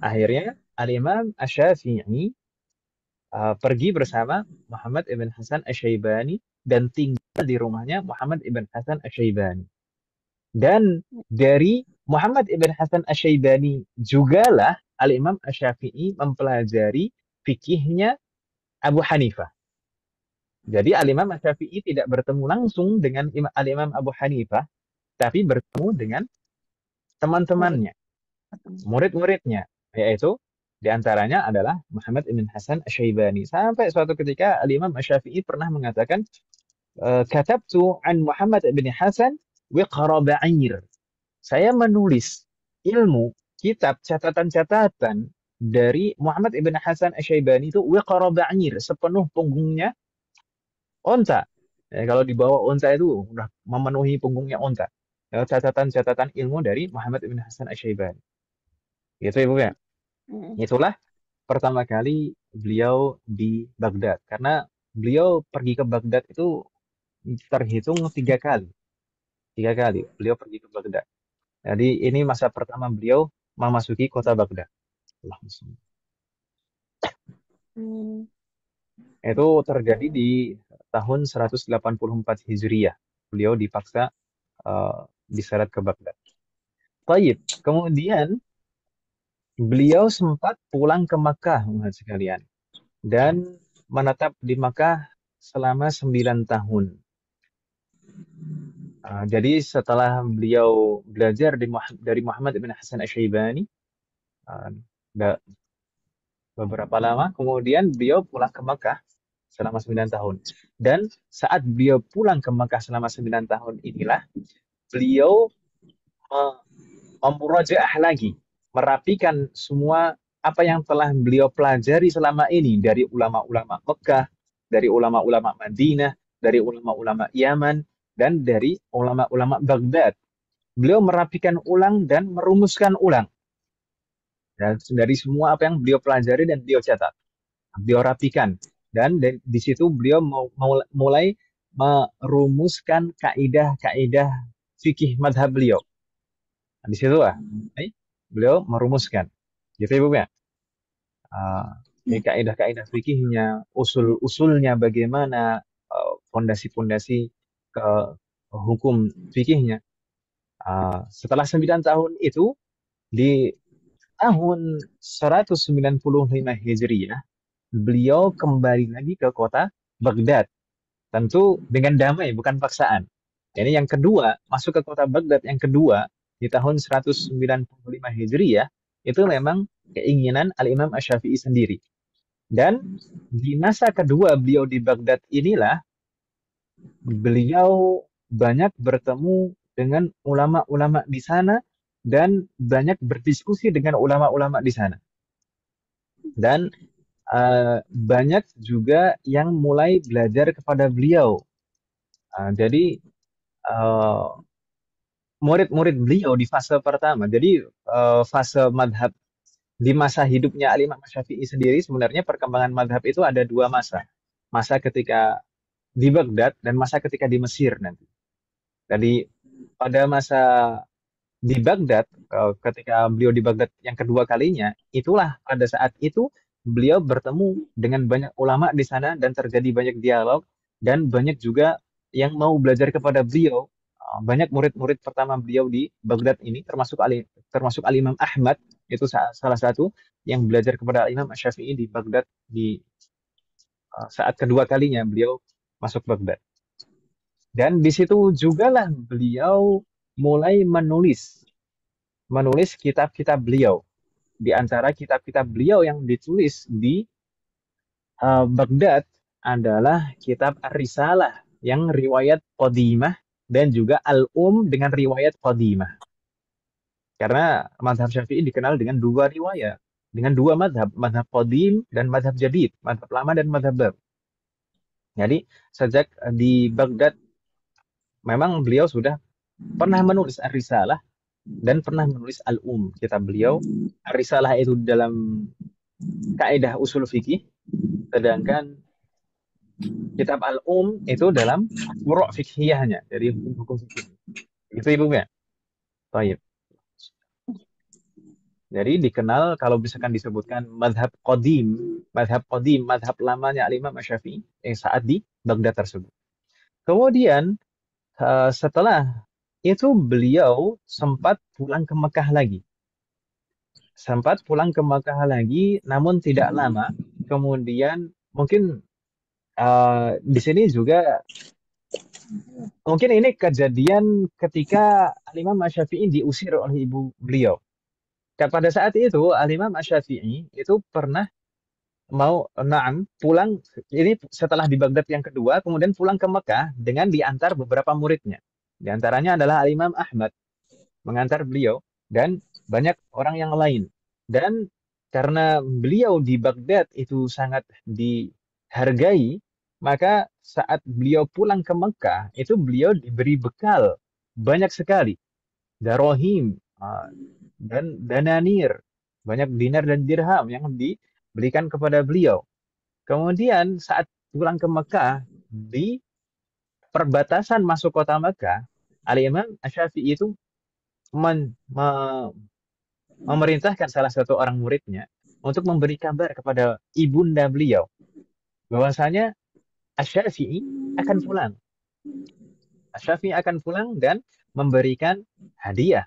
Akhirnya Al-Imam Asy-Syafi'i pergi bersama Muhammad ibn Hasan Asy-Syaibani dan tinggal di rumahnya Muhammad ibn Hasan Asy-Syaibani. Dan dari Muhammad ibn Hasan Asy-Syaibani jugalah Al-Imam Asy-Syafi'i mempelajari fikihnya Abu Hanifah. Jadi Al-Imam Asy-Syafi'i tidak bertemu langsung dengan Al-Imam Abu Hanifah, tapi bertemu dengan teman-temannya, murid-muridnya, yaitu diantaranya adalah Muhammad ibn Hasan Asy-Syaibani. Sampai suatu ketika Al-Imam Asy-Syafi'i pernah mengatakan, katabtu an Muhammad ibn Hasan wiqra ba'ir. Saya menulis ilmu, kitab, catatan-catatan dari Muhammad ibn Hasan Asy-Syaibani itu wiqra ba'ir, sepenuh punggungnya onta. Kalau dibawa onta itu udah memenuhi punggungnya onta. Catatan-catatan ilmu dari Muhammad ibn Hasan Asy-Syaibani. Gitu ya, Bu ya. Itulah pertama kali beliau di Baghdad. Karena beliau pergi ke Baghdad itu terhitung 3 kali. 3 kali beliau pergi ke Baghdad. Jadi ini masa pertama beliau memasuki kota Baghdad. Itu terjadi di tahun 184 Hijriah. Beliau dipaksa diseret ke Baghdad. Baik, kemudian beliau sempat pulang ke Makkah, sekalian, dan menetap di Makkah selama 9 tahun. Jadi setelah beliau belajar dari Muhammad ibn Hasan Asy-Syaibani beberapa lama, kemudian beliau pulang ke Makkah selama 9 tahun. Dan saat beliau pulang ke Makkah selama 9 tahun inilah beliau memurajaah lagi, merapikan semua apa yang telah beliau pelajari selama ini dari ulama-ulama Mekah, dari ulama-ulama Madinah, dari ulama-ulama Yaman, dan dari ulama-ulama Baghdad. Beliau merapikan ulang dan merumuskan ulang. Dan dari semua apa yang beliau pelajari dan beliau catat, beliau rapikan. Dan di situ beliau mulai merumuskan kaidah-kaidah fikih madhab beliau. Di situ beliau merumuskan. Gitu ya, Bu ya. Ini kaidah-kaidah fikihnya, usul-usulnya bagaimana, fondasi-fondasi ke hukum fikihnya. Setelah 9 tahun itu, di tahun 195 Hijriah, beliau kembali lagi ke kota Baghdad. Tentu dengan damai, bukan paksaan. Ini yang kedua, masuk ke kota Baghdad yang kedua, di tahun 195 Hijriah, itu memang keinginan Al-Imam Asy-Syafi'i sendiri. Dan di masa kedua beliau di Baghdad inilah, beliau banyak bertemu dengan ulama-ulama di sana dan banyak berdiskusi dengan ulama-ulama di sana. Dan banyak juga yang mulai belajar kepada beliau. Jadi murid-murid beliau di fase pertama. Jadi fase madhab di masa hidupnya Al-Imam Syafi'i sendiri sebenarnya perkembangan madhab itu ada dua masa. Masa ketika di Baghdad dan masa ketika di Mesir nanti. Jadi pada masa di Baghdad, ketika beliau di Baghdad yang kedua kalinya, itulah pada saat itu beliau bertemu dengan banyak ulama di sana dan terjadi banyak dialog dan banyak juga yang mau belajar kepada beliau. Banyak murid-murid pertama beliau di Baghdad ini termasuk Al-Imam Ahmad itu salah satu yang belajar kepada Al-Imam Asy-Syafi'i di Baghdad di saat kedua kalinya beliau masuk Baghdad. Dan di situ jugalah beliau mulai menulis kitab-kitab beliau. Di antara kitab-kitab beliau yang ditulis di Baghdad adalah kitab Ar-Risalah yang riwayat Qadimah dan juga Al-Um dengan riwayat Qadimah. Karena madhab Syafi'i dikenal dengan dua riwayat, dengan dua madhab, madhab Qadim dan madhab Jadid, madhab lama dan madhab baru. Jadi sejak di Baghdad memang beliau sudah pernah menulis Ar-Risalah dan pernah menulis Al-Um, kitab beliau. Ar-Risalah itu dalam kaidah usul fikih, sedangkan kitab Al-Um itu dalam furu' fikhiyahnya, dari hukum-hukum fikih. Itu Ibu ya? Baik. Jadi dikenal kalau misalkan disebutkan madhab qadim, madhab lamanya Al-Imam Asy-Syafi'i saat di Baghdad tersebut. Kemudian setelah itu beliau sempat pulang ke Mekah lagi. Namun tidak lama. Kemudian mungkin di sini juga mungkin ini kejadian ketika Al-Imam Asy-Syafi'i diusir oleh ibu beliau. Pada saat itu Al-Imam Asy-Syafi'i itu pernah mau pulang ini setelah di Baghdad yang kedua, kemudian pulang ke Mekah dengan diantar beberapa muridnya. Di antaranya adalah Al-Imam Ahmad mengantar beliau dan banyak orang yang lain. Dan karena beliau di Baghdad itu sangat dihargai, maka saat beliau pulang ke Mekah itu beliau diberi bekal banyak sekali, darohim dan dananir, banyak dinar dan dirham yang diberikan kepada beliau. Kemudian saat pulang ke Mekah, di perbatasan masuk kota Mekah, Al-Imam Asy-Syafi'i itu memerintahkan salah satu orang muridnya untuk memberi kabar kepada ibunda beliau bahwasanya Asy-Syafi'i akan pulang. Asy-Syafi'i akan pulang dan memberikan hadiah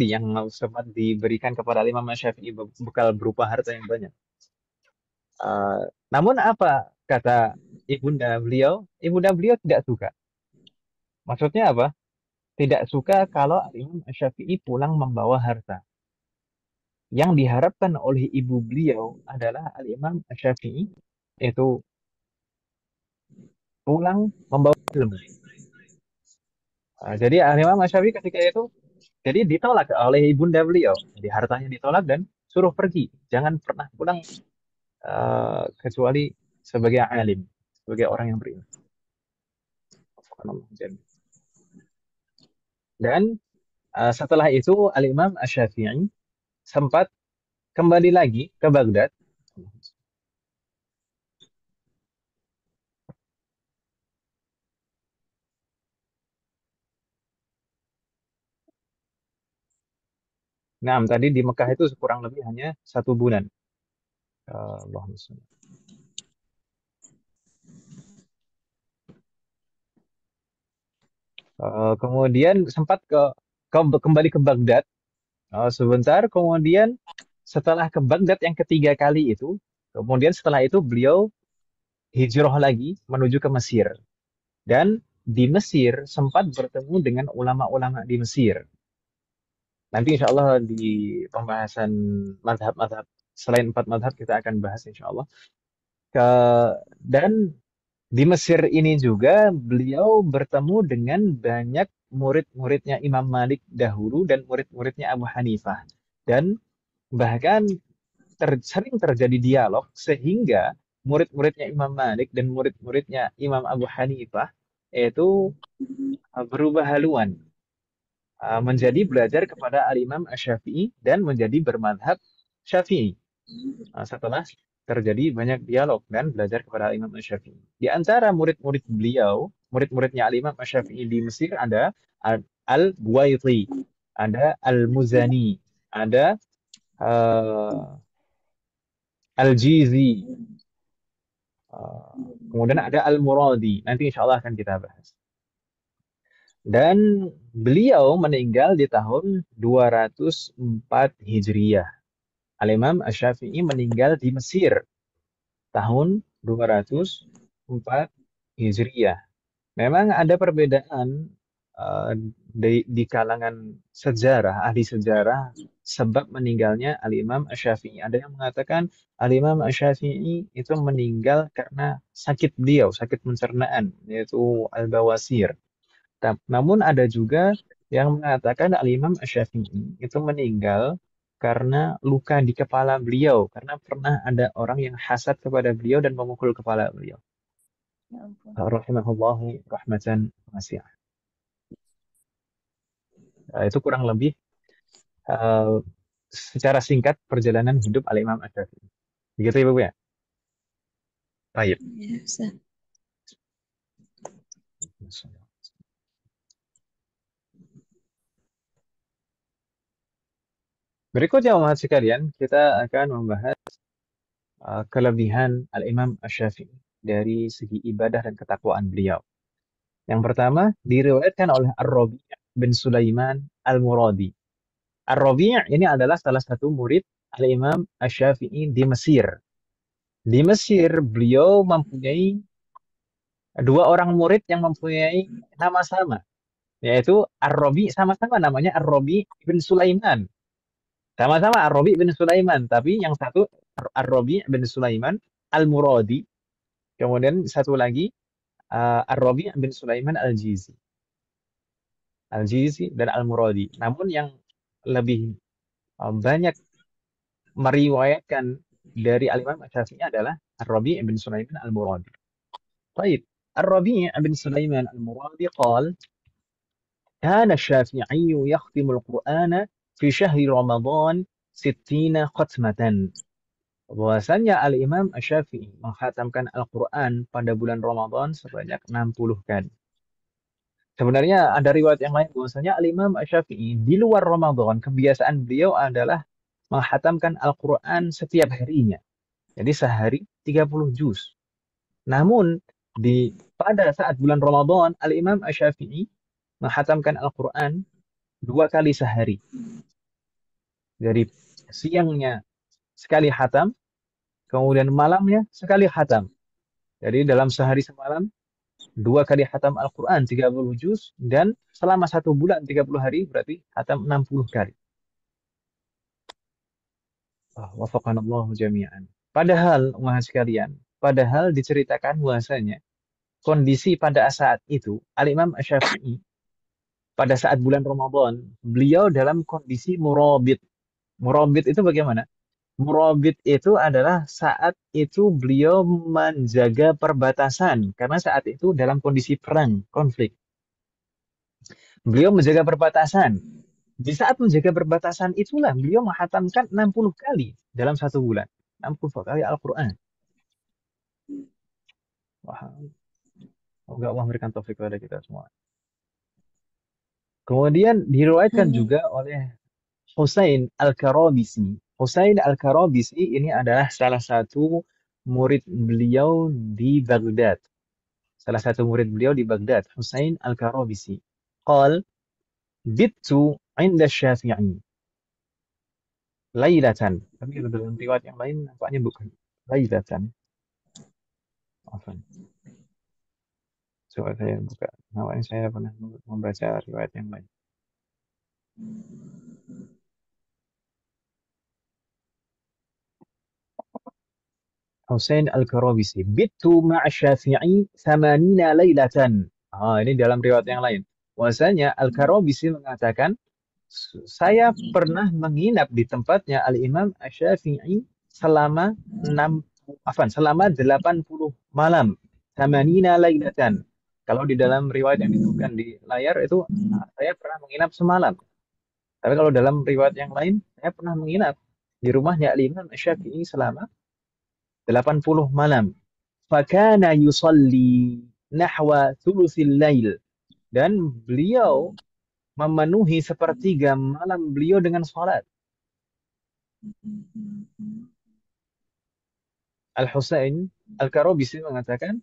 yang sempat diberikan kepada Imam Asy-Syafi'i bekal berupa harta yang banyak. Namun apa kata ibunda beliau? Ibunda beliau tidak suka. Maksudnya apa? Tidak suka kalau Imam Asy-Syafi'i pulang membawa harta. Yang diharapkan oleh ibu beliau adalah Al-Imam Asy-Syafi'i itu pulang membawa ilmu. Jadi Al-Imam Asy-Syafi'i ketika itu jadi ditolak oleh ibunda beliau. Jadi hartanya ditolak dan suruh pergi. Jangan pernah pulang kecuali sebagai alim, sebagai orang yang berilmu. Dan setelah itu Al-Imam Asy-Syafi'i sempat kembali lagi ke Baghdad. Nah, tadi di Mekah itu kurang lebih hanya 1 bulan. Allahumma shalli. Kemudian sempat kembali ke Baghdad sebentar. Kemudian setelah ke Baghdad yang ketiga kali itu, kemudian setelah itu beliau hijrah lagi menuju ke Mesir. Dan di Mesir sempat bertemu dengan ulama-ulama di Mesir. Nanti insya Allah di pembahasan madhab-madhab selain 4 madhab kita akan bahas insya Allah. Dan di Mesir ini juga beliau bertemu dengan banyak murid-muridnya Imam Malik dahulu dan murid-muridnya Abu Hanifah. Dan bahkan sering terjadi dialog sehingga murid-muridnya Imam Malik dan murid-muridnya Imam Abu Hanifah itu berubah haluan. menjadi belajar kepada Al-Imam Asy-Syafi'i dan menjadi bermadhab Syafi'i. Setelah terjadi banyak dialog dan belajar kepada Al-Imam Asy-Syafi'i. Di antara murid-murid beliau, murid-muridnya Al-Imam Asy-Syafi'i di Mesir ada Al-Buwaiti, ada Al-Muzani, ada Al-Jizi, kemudian ada Al-Muradi. Nanti insya Allah akan kita bahas. Dan beliau meninggal di tahun 204 Hijriyah. Al-Imam Asy-Syafi'i meninggal di Mesir tahun 204 Hijriyah. Memang ada perbedaan di kalangan sejarah, ahli sejarah, sebab meninggalnya Al-Imam Asy-Syafi'i. Ada yang mengatakan Al-Imam Asy-Syafi'i itu meninggal karena sakit beliau, sakit pencernaan, yaitu al-bawasir. Namun ada juga yang mengatakan Al-Imam Asy-Syafi'i itu meninggal karena luka di kepala beliau, karena pernah ada orang yang hasad kepada beliau dan memukul kepala beliau. Ya ampun. Rahimahullahu rahmatan wasi'ah. Itu kurang lebih secara singkat perjalanan hidup Al-Imam Asy-Syafi'i. Begitu ya, Bu ya? Baik. Ya, Ustaz. Berikutnya, umat sekalian, kita akan membahas kelebihan Al-Imam Asy-Syafi'i dari segi ibadah dan ketakwaan beliau. Yang pertama, diriwayatkan oleh Ar-Rabi' bin Sulaiman Al-Muradi. Ar-Rabi' ini adalah salah satu murid Al-Imam Asy-Syafi'i di Mesir. Di Mesir, beliau mempunyai dua orang murid yang mempunyai nama sama, yaitu Ar-Rabi', sama-sama namanya Ar-Rabi' bin Sulaiman. Sama-sama Ar-Rabi' bin Sulaiman, tapi yang satu Ar-Rabi' bin Sulaiman Al-Muradi, kemudian satu lagi Ar-Rabi' bin Sulaiman Al-Jizi. Al-Jizi dan Al-Muradi. Namun yang lebih banyak meriwayatkan dari Al-Imam Asy-Syafi'i adalah Ar-Rabi' bin Sulaiman Al-Muradi. Baik, Ar-Rabi' bin Sulaiman Al-Muradi قال كان الشافعي يختم القرآن في شهر رمضان 60 ختمة. Bahwasanya Al-Imam Asy-Syafi'i menghatamkan Al-Quran pada bulan Ramadan sebanyak 60 kali. Sebenarnya ada riwayat yang lain bahwasanya Al-Imam Asy-Syafi'i di luar Ramadan kebiasaan beliau adalah menghatamkan Al-Quran setiap harinya. Jadi sehari 30 juz. Namun pada saat bulan Ramadan Al-Imam Asy-Syafi'i menghatamkan Al-Quran 2 kali sehari. Dari siangnya sekali khatam, kemudian malamnya sekali khatam. Jadi dalam sehari semalam 2 kali khatam Al-Quran 30 juz, dan selama 1 bulan 30 hari berarti khatam 60 kali. Wafaqanallahu jami'an. Padahal umat sekalian, padahal diceritakan bahwasanya kondisi pada saat itu Al-Imam Asy-Syafi'i pada saat bulan Ramadan beliau dalam kondisi murabit. Murabit itu bagaimana? Murabit itu adalah saat itu beliau menjaga perbatasan, karena saat itu dalam kondisi perang, konflik. Beliau menjaga perbatasan. Di saat menjaga perbatasan itulah beliau menghatamkan 60 kali dalam 1 bulan. 60 kali Al-Quran. Semoga Allah memberikan taufik kepada kita semua. Kemudian diriwayatkan juga oleh Husain Al-Karabisi. Husain Al-Karabisi ini adalah salah satu murid beliau di Baghdad. Salah satu murid beliau di Baghdad, Husain Al-Karabisi. Qal, bittu 'inda Syafi'i lailatan. Tapi dalam riwayat yang lain nampaknya bukan lailatan. Afwan. Coba saya buka. Nampaknya saya pernah membaca riwayat yang lain. Husain Al-Karabisi, bittu ma'a Syafi'i 80 lailatan. Ini dalam riwayat yang lain. Bahwasanya Al-Karabisi mengatakan, saya pernah menginap di tempatnya Al-Imam Asy-Syafi'i selama 80 malam. 80 lailatan. Kalau di dalam riwayat yang disebutkan di layar itu saya pernah menginap semalam. Tapi kalau dalam riwayat yang lain saya pernah menginap di rumahnya Imam Syafi'i selama 80 malam. Fakana yusalli nahwa thulutsil lail, dan beliau memenuhi sepertiga malam beliau dengan salat. Al-Husain Al-Karabisi mengatakan,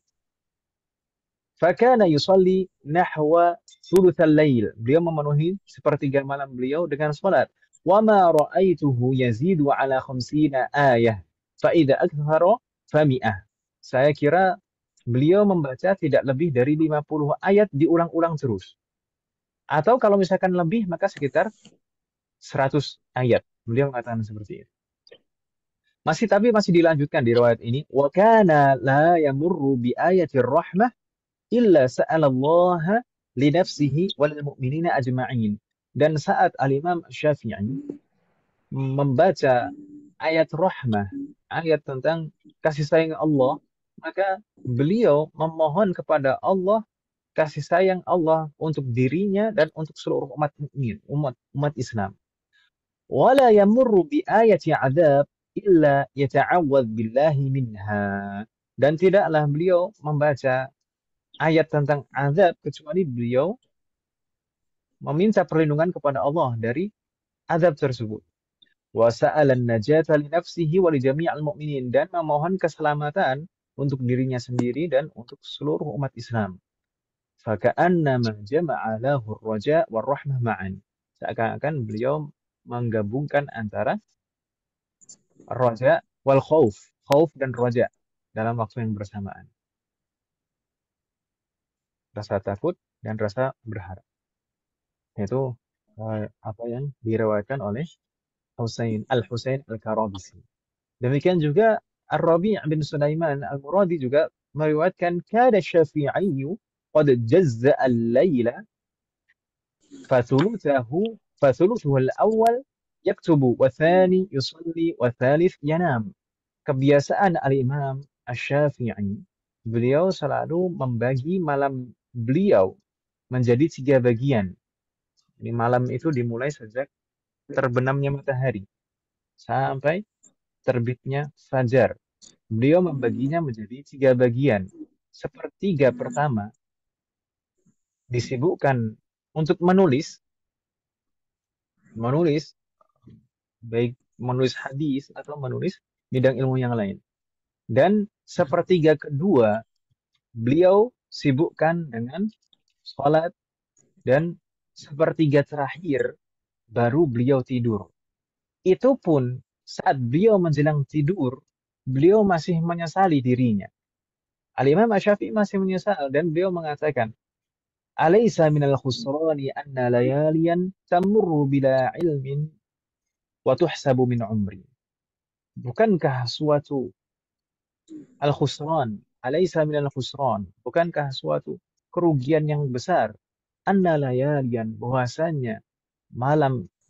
fakana yusalli nahwa thulutsal lail. Beliau memenuhi sepertiga malam beliau dengan salat. Wa ma ra'aituhu yazidu ala 50 ayah. Fa idza akthara fa mi'ah. Saya kira beliau membaca tidak lebih dari 50 ayat diulang-ulang terus. Atau kalau misalkan lebih maka sekitar 100 ayat. Beliau mengatakan seperti itu. Tapi masih dilanjutkan di riwayat ini, wa kana la yamurru bi ayatir rahmah illa sa'alallaha li nafsihi wal mu'minina ajma'in. Dan saat Al-Imam Syafi'i membaca ayat rahmah, ayat tentang kasih sayang Allah, maka beliau memohon kepada Allah kasih sayang Allah untuk dirinya dan untuk seluruh umat mukmin, umat Islam. Wala yamurru bi ayati 'adzab illa yata'awwadz billahi minha. Dan tidaklah beliau membaca ayat tentang azab kecuali beliau meminta perlindungan kepada Allah dari azab tersebut. Wa sa'ala an-najata li nafsihi wa li jami'il mu'minin, dan memohon keselamatan untuk dirinya sendiri dan untuk seluruh umat Islam. Faka'annama jama'a lahu ar-raja' war-rahmah ma'an. Seakan-akan beliau menggabungkan antara raja wal khauf dan raja dalam waktu yang bersamaan. Rasa takut dan rasa berharap. Itu apa yang diriwayatkan oleh Al-Husain Al-Karabisi. Demikian juga Ar-Rabi' bin Sulaiman Al-Muradi juga meriwayatkan kada Syafi'i qad jazza al-laila fathuluthuhu al-awwal yaktubu wa thani yusalli wa thalith yanam. Kebiasaan Al-Imam Asy-Syafi'i, beliau selalu membagi malam beliau menjadi 3 bagian. Ini malam itu dimulai sejak terbenamnya matahari sampai terbitnya fajar. Beliau membaginya menjadi 3 bagian. Sepertiga pertama disibukkan untuk menulis baik menulis hadis atau menulis bidang ilmu yang lain. Dan sepertiga kedua beliau sibukkan dengan sholat, dan sepertiga terakhir baru beliau tidur. Itu pun saat beliau menjelang tidur, beliau masih menyesali dirinya. Al-Imam Asy-Syafi'i masih menyesal dan beliau mengatakan, "Alaysa minal khusrani anna layaliyan tamurru bila ilmin wa tuhsabu min umri." Bukankah suatu al-khusran, alaysa minal khusran, bukankah suatu kerugian yang besar, anna layaliyan, bahwasanya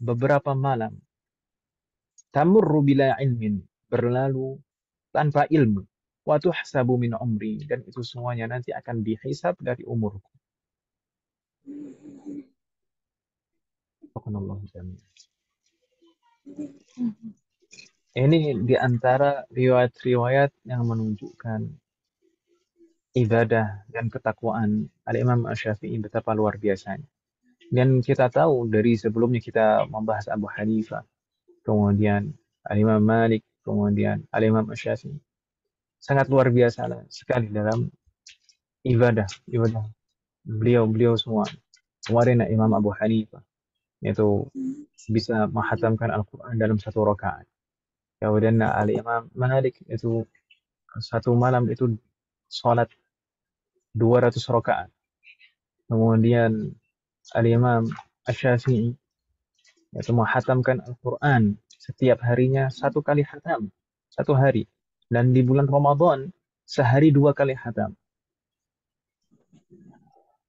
beberapa malam, tamurru bila ilmin, berlalu tanpa ilmu, wa tuhsabu min umri, dan itu semuanya nanti akan dihisab dari umurku. Ini di antara riwayat-riwayat yang menunjukkan ibadah dan ketakwaan Al-Imam Asy-Syafi'i betapa luar biasanya. Dan kita tahu dari sebelumnya kita membahas Abu Hanifah, kemudian Al-Imam Malik, kemudian Al-Imam Asy-Syafi'i. Sangat luar biasa sekali dalam ibadah beliau semua. Kemarin Imam Abu Hanifah itu bisa menghatamkan Al-Quran dalam 1 rakaat. Kemudian Al-Imam Malik itu satu malam itu sholat 200 rakaat. Kemudian Al-Imam Asy-Syafi'i yaitu menghatamkan Al-Quran setiap harinya 1 kali hatam, 1 hari. Dan di bulan Ramadan sehari 2 kali hatam.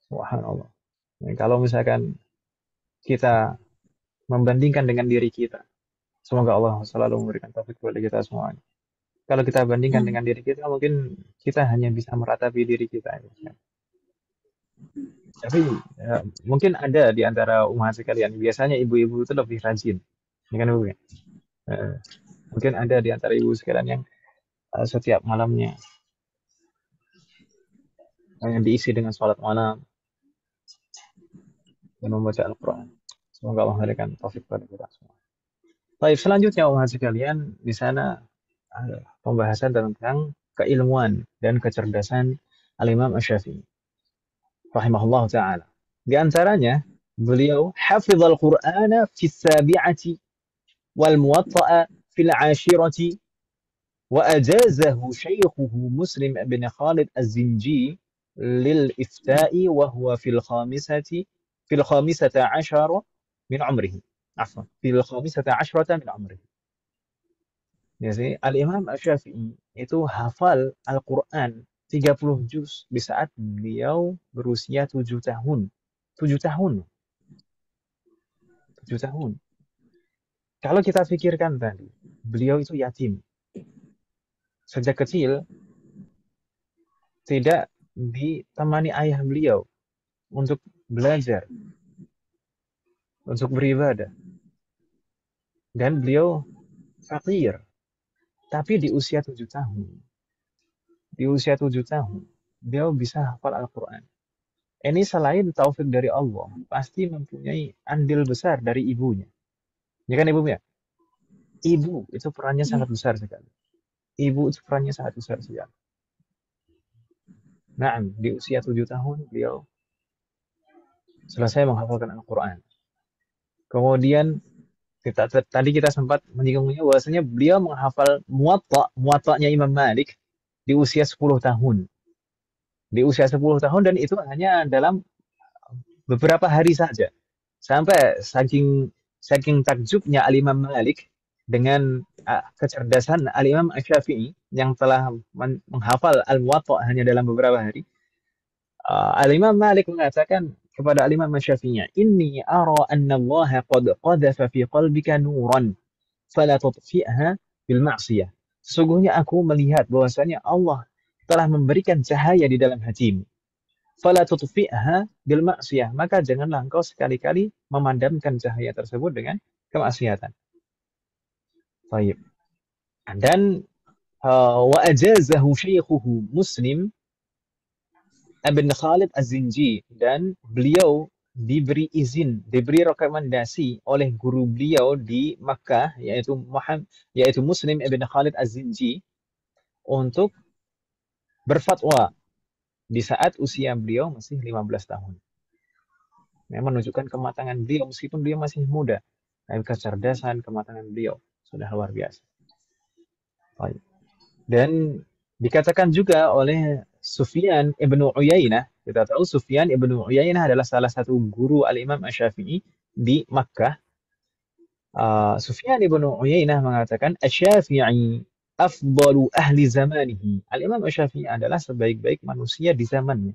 Subhanallah. Nah, kalau misalkan kita membandingkan dengan diri kita, semoga Allah selalu memberikan taufik kepada kita semuanya. Kalau kita bandingkan dengan diri kita, mungkin kita hanya bisa meratapi diri kita. Tapi mungkin ada di antara umat sekalian, biasanya ibu-ibu itu lebih rajin, ya kan Bu? Mungkin ada di antara ibu sekalian yang setiap malamnya yang diisi dengan sholat malam dan membaca Al-Quran. Semoga Allah memberikan taufik pada kita semua. Baik, selanjutnya umat sekalian, di sana pembahasan tentang keilmuan dan kecerdasan Al-Imam Asy-Syafi'i rahimahullah taala. Di antaranya, beliau hafizal Qur'ana fi sabi'ati wal muwatta'a fil 'ashirati wa ajazahu shaykhuhu Muslim bin Khalid Az-Zinji lil ifta'i wa huwa fil khamisata 'ashara min 'umrihi. Afwan, fil khamisata 'ashrata min 'umrihi. Jadi Al-Imam Asy-Syafi'i itu hafal Al-Quran 30 juz di saat beliau berusia 7 tahun. 7 tahun. 7 tahun. Kalau kita pikirkan tadi, beliau itu yatim. Sejak kecil tidak ditemani ayah beliau untuk belajar, untuk beribadah. Dan beliau fakir. Tapi di usia 7 tahun, beliau bisa hafal Al-Quran. Ini selain taufik dari Allah, pasti mempunyai andil besar dari ibunya. Ya kan ibu ya? Ibu itu perannya sangat besar sekali. Ibu itu perannya sangat besar sekali. Nah, di usia 7 tahun beliau selesai menghafalkan Al-Quran. Kemudian tadi kita sempat menyinggungnya bahwasanya beliau menghafal muwatta'nya Imam Malik di usia 10 tahun. Di usia 10 tahun dan itu hanya dalam beberapa hari saja. Sampai saking takjubnya Al-Imam Malik dengan kecerdasan Al-Imam Asy-Syafi'i yang telah menghafal Al-Muwatta hanya dalam beberapa hari. Al-Imam Malik mengatakan kepada Al-Imam Asy-Syafi'i, "Inni ara anna Allah qad qadhafa fi qalbika nuran, fala tutfi'ha bil ma'siyah." Sesungguhnya aku melihat bahwasanya Allah telah memberikan cahaya di dalam hatimu. Fala tutfi'ha bil ma'siyah, maka janganlah engkau sekali-kali memadamkan cahaya tersebut dengan kemaksiatan. Baik. Dan wa ajazahu syaikhuhu Muslim bin Khalid Az-Zinji, dan beliau diberi izin, diberi rekomendasi oleh guru beliau di Makkah yaitu Muslim bin Khalid Az-Zinji untuk berfatwa di saat usia beliau masih 15 tahun. Menunjukkan kematangan beliau meskipun dia masih muda. Tapi kecerdasan, kematangan beliau sudah luar biasa. Baik. Dan dikatakan juga oleh Sufyan ibnu Uyainah, kita tahu Sufyan ibnu Uyainah adalah salah satu guru Al-Imam Asy-Syafi'i di Makkah. Sufyan ibnu Uyainah mengatakan, Asy-Syafi'i afdalu ahli zamanihi. Al-Imam Asy-Syafi'i adalah sebaik-baik manusia di zamannya.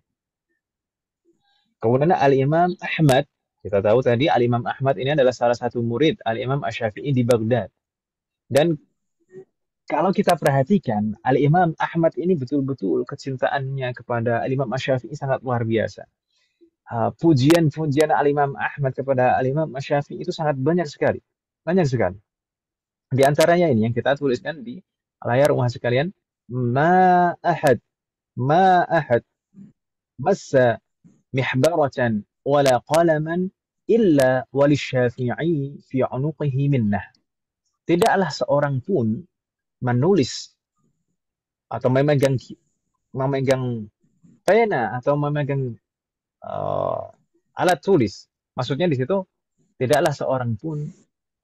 Kemudian Al-Imam Ahmad, kita tahu tadi Al-Imam Ahmad ini adalah salah satu murid Al-Imam Asy-Syafi'i di Baghdad. Dan kalau kita perhatikan, Al-Imam Ahmad ini betul-betul kecintaannya kepada Al-Imam Asy-Syafi'i sangat luar biasa. Pujian-pujian Al-Imam Ahmad kepada Al-Imam Asy-Syafi'i itu sangat banyak sekali. Banyak sekali. Di antaranya ini yang kita tuliskan di layar rumah sekalian. Ma ahad massa mihbaratan wala qalaman illa walisyafi'i fi 'unuqihi minnah. Tidaklah seorang pun menulis atau memegang pena atau memegang alat tulis. Maksudnya di situ tidaklah seorang pun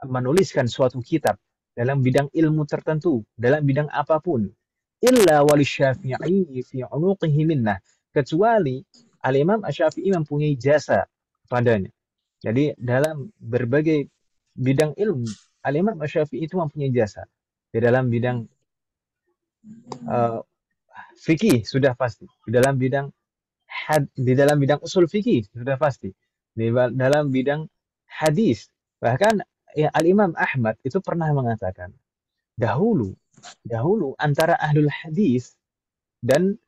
menuliskan suatu kitab dalam bidang ilmu tertentu, dalam bidang apapun, illa walisyafi'i fi 'unuqihi minnah, kecuali Al-Imam Asy-Syafi'i mempunyai jasa padanya. Jadi dalam berbagai bidang ilmu, Al-Imam Asy-Syafi'i itu mempunyai jasa. Di dalam bidang fikih sudah pasti. Di dalam bidang usul fikih sudah pasti. Di dalam bidang hadis, bahkan Al-Imam Ahmad itu pernah mengatakan, dahulu antara ahlul hadis dan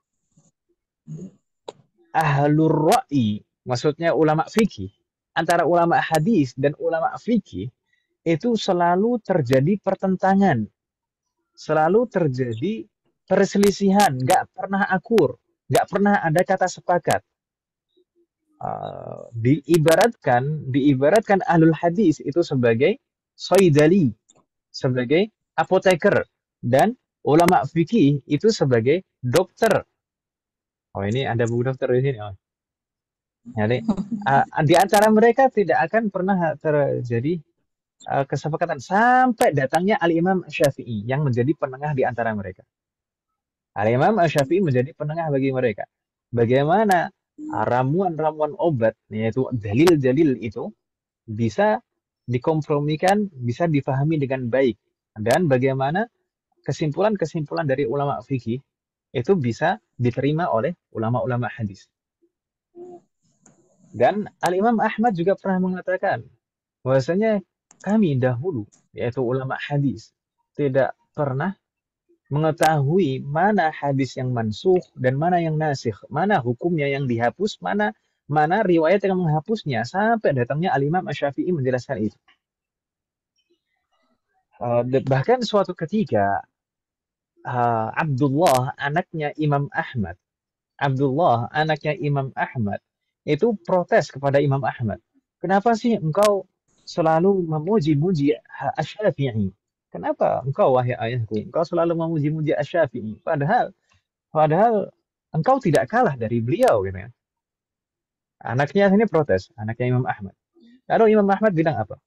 ahlur ra'i, maksudnya ulama fikih, antara ulama hadis dan ulama fikih itu selalu terjadi pertentangan, selalu terjadi perselisihan, nggak pernah akur, nggak pernah ada kata sepakat. Diibaratkan ahlul hadis itu sebagai soidali, sebagai apoteker, dan ulama fikih itu sebagai dokter. Oh, ini ada buku dokter di sini. Oh. Jadi di antara mereka tidak akan pernah terjadi kesepakatan sampai datangnya Al-Imam Syafi'i yang menjadi penengah di antara mereka. Al-Imam Syafi'i menjadi penengah bagi mereka. Bagaimana ramuan-ramuan obat, yaitu dalil-dalil itu bisa dikompromikan, bisa difahami dengan baik. Dan bagaimana kesimpulan-kesimpulan dari ulama fikih itu bisa diterima oleh ulama-ulama hadis. Dan Al-Imam Ahmad juga pernah mengatakan bahwasanya kami dahulu, yaitu ulama hadis, tidak pernah mengetahui mana hadis yang mansukh dan mana yang nasikh, mana hukumnya yang dihapus, mana riwayat yang menghapusnya, sampai datangnya Al-Imam Asy-Syafi'i menjelaskan itu. Bahkan suatu ketika Abdullah anaknya Imam Ahmad itu protes kepada Imam Ahmad. Kenapa sih engkau selalu memuji-muji Asy-Syafi'i? Kenapa engkau, wahai ayahku, engkau selalu memuji-muji Asy-Syafi'i? Padahal engkau tidak kalah dari beliau, gitu ya. Anaknya ini protes, anaknya Imam Ahmad. Lalu Imam Ahmad bilang apa?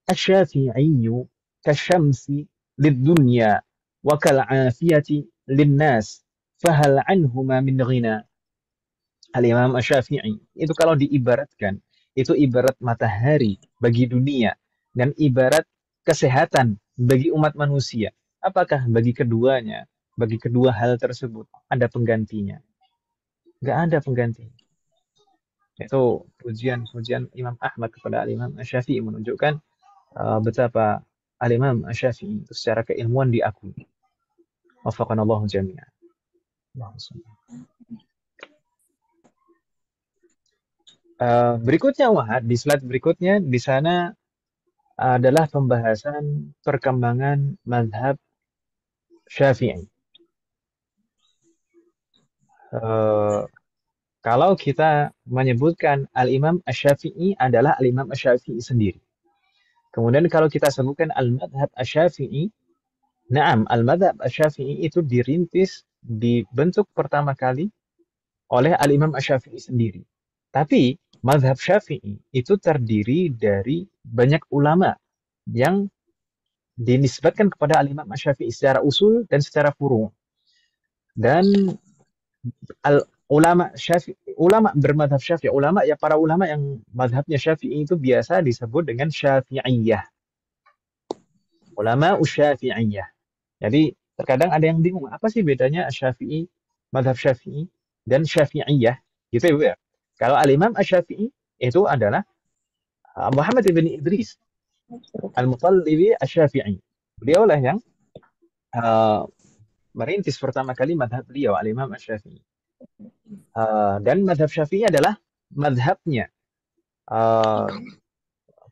Asy-Syafi'iyyu kasyamsi lid-dunya wa kal'afiyati lin-nas fahal anhuma min ghina. Al-Imam Asy-Syafi'i itu kalau diibaratkan, itu ibarat matahari bagi dunia dan ibarat kesehatan bagi umat manusia. Apakah bagi keduanya, bagi kedua hal tersebut ada penggantinya? Nggak ada penggantinya. Itu pujian Imam Ahmad kepada Al-Imam Asy-Syafi'i menunjukkan betapa Al-Imam Asy-Syafi'i itu secara keilmuan diakui. Wafaqanallahu jami'an. Berikutnya, di slide berikutnya, di sana adalah pembahasan perkembangan mazhab Syafi'i. Kalau kita menyebutkan Al-Imam Asy-Syafi'i adalah Al-Imam Asy-Syafi'i sendiri. Kemudian kalau kita sebutkan Al-Madhab Asy-Syafi'i, Al-Madhab Asy-Syafi'i itu dibentuk pertama kali oleh Al-Imam Asy-Syafi'i sendiri. Tapi mazhab Syafi'i itu terdiri dari banyak ulama yang dinisbatkan kepada Al-Imam Asy-Syafi'i secara usul dan secara furu'. Dan ulama bermadhab Syafi'i, para ulama yang madhabnya Syafi'i itu biasa disebut dengan Syafi'iyah. Ulama Syafi'iyah. Jadi terkadang ada yang bingung, apa sih bedanya Syafi'i, madhab Syafi'i dan Syafi'iyah? Gitu ya, Bu ya. Kalau Al-Imam Asy-Syafi'i itu adalah Muhammad ibn Idris Al-Mutallibi Asy-Syafi'i. Beliaulah yang merintis pertama kali madhab beliau, Al-Imam Asy-Syafi'i. Dan madhab Syafi'i adalah madhabnya,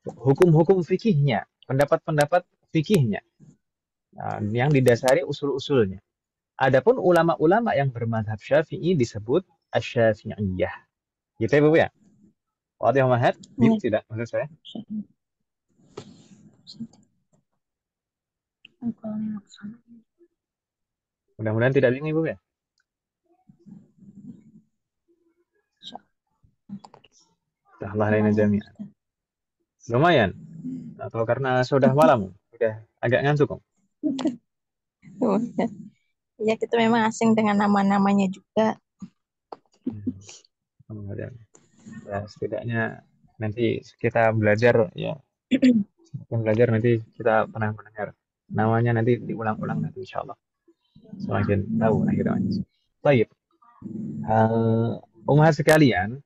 hukum-hukum fikihnya, pendapat-pendapat fikihnya, yang didasari usul-usulnya. Adapun ulama-ulama yang bermadhab Syafi'i disebut Asy-Syafi'iyah. Gitu ya, Bu ya? Wadih Muhammad? Bingung tidak maksud saya? Mudah-mudahan tidak bingung, Bu ya? Allah lainnya jami'an. Lumayan. Atau karena sudah malam, sudah agak ngantuk kok. Ya, kita memang asing dengan nama-namanya juga. Ya, setidaknya nanti kita belajar ya. Nanti kita pernah mendengar namanya, nanti diulang-ulang nanti insyaallah. Semakin tahu nah kita. Baik. Umat sekalian,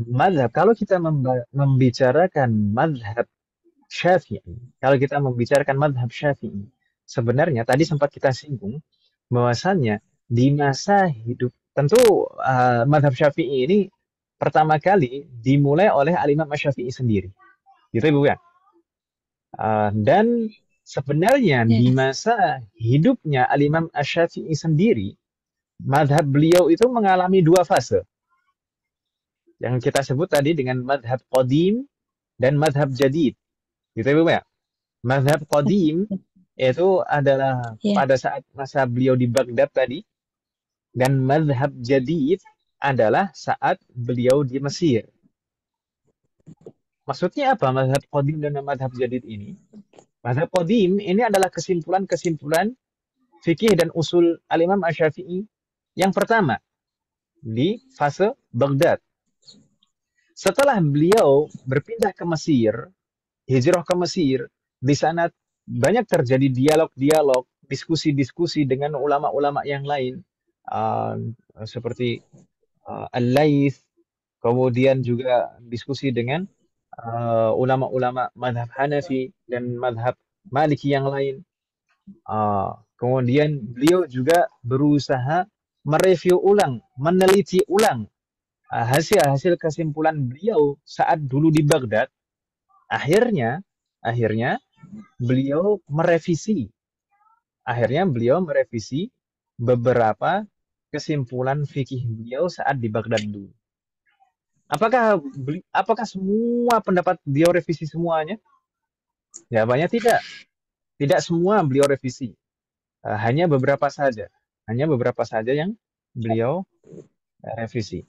mazhab, kalau kita membicarakan mazhab Syafi'i, sebenarnya tadi sempat kita singgung bahwasannya di masa hidup tentu madhab Syafi'i ini pertama kali dimulai oleh Al-Imam Asy-Syafi'i sendiri. Gitu Ibu ya. Dan sebenarnya di masa hidupnya Al-Imam Asy-Syafi'i sendiri, madhab beliau itu mengalami dua fase. Yang kita sebut tadi dengan madhab qadim dan madhab jadid. Gitu Ibu ya. Madhab qadim itu adalah pada saat masa beliau di Baghdad tadi, dan madhab jadid adalah saat beliau di Mesir. Maksudnya apa madhab qadim dan madhab jadid ini? Madhab qadim ini adalah kesimpulan-kesimpulan fikih dan usul Al-Imam Asy-Syafi'i yang pertama di fase Baghdad. Setelah beliau berpindah ke Mesir, hijrah ke Mesir, di sana banyak terjadi dialog-dialog, diskusi-diskusi dengan ulama-ulama yang lain, seperti Al-Laits, kemudian juga diskusi dengan ulama-ulama madhab Hanafi dan madhab Maliki yang lain. Kemudian beliau juga berusaha mereview ulang, meneliti ulang hasil-hasil kesimpulan beliau saat dulu di Baghdad. Akhirnya beliau merevisi. Beberapa kesimpulan fikih beliau saat di Baghdad dulu. Apakah semua pendapat beliau revisi semuanya? Jawabannya tidak. Tidak semua beliau revisi. Hanya beberapa saja yang beliau revisi.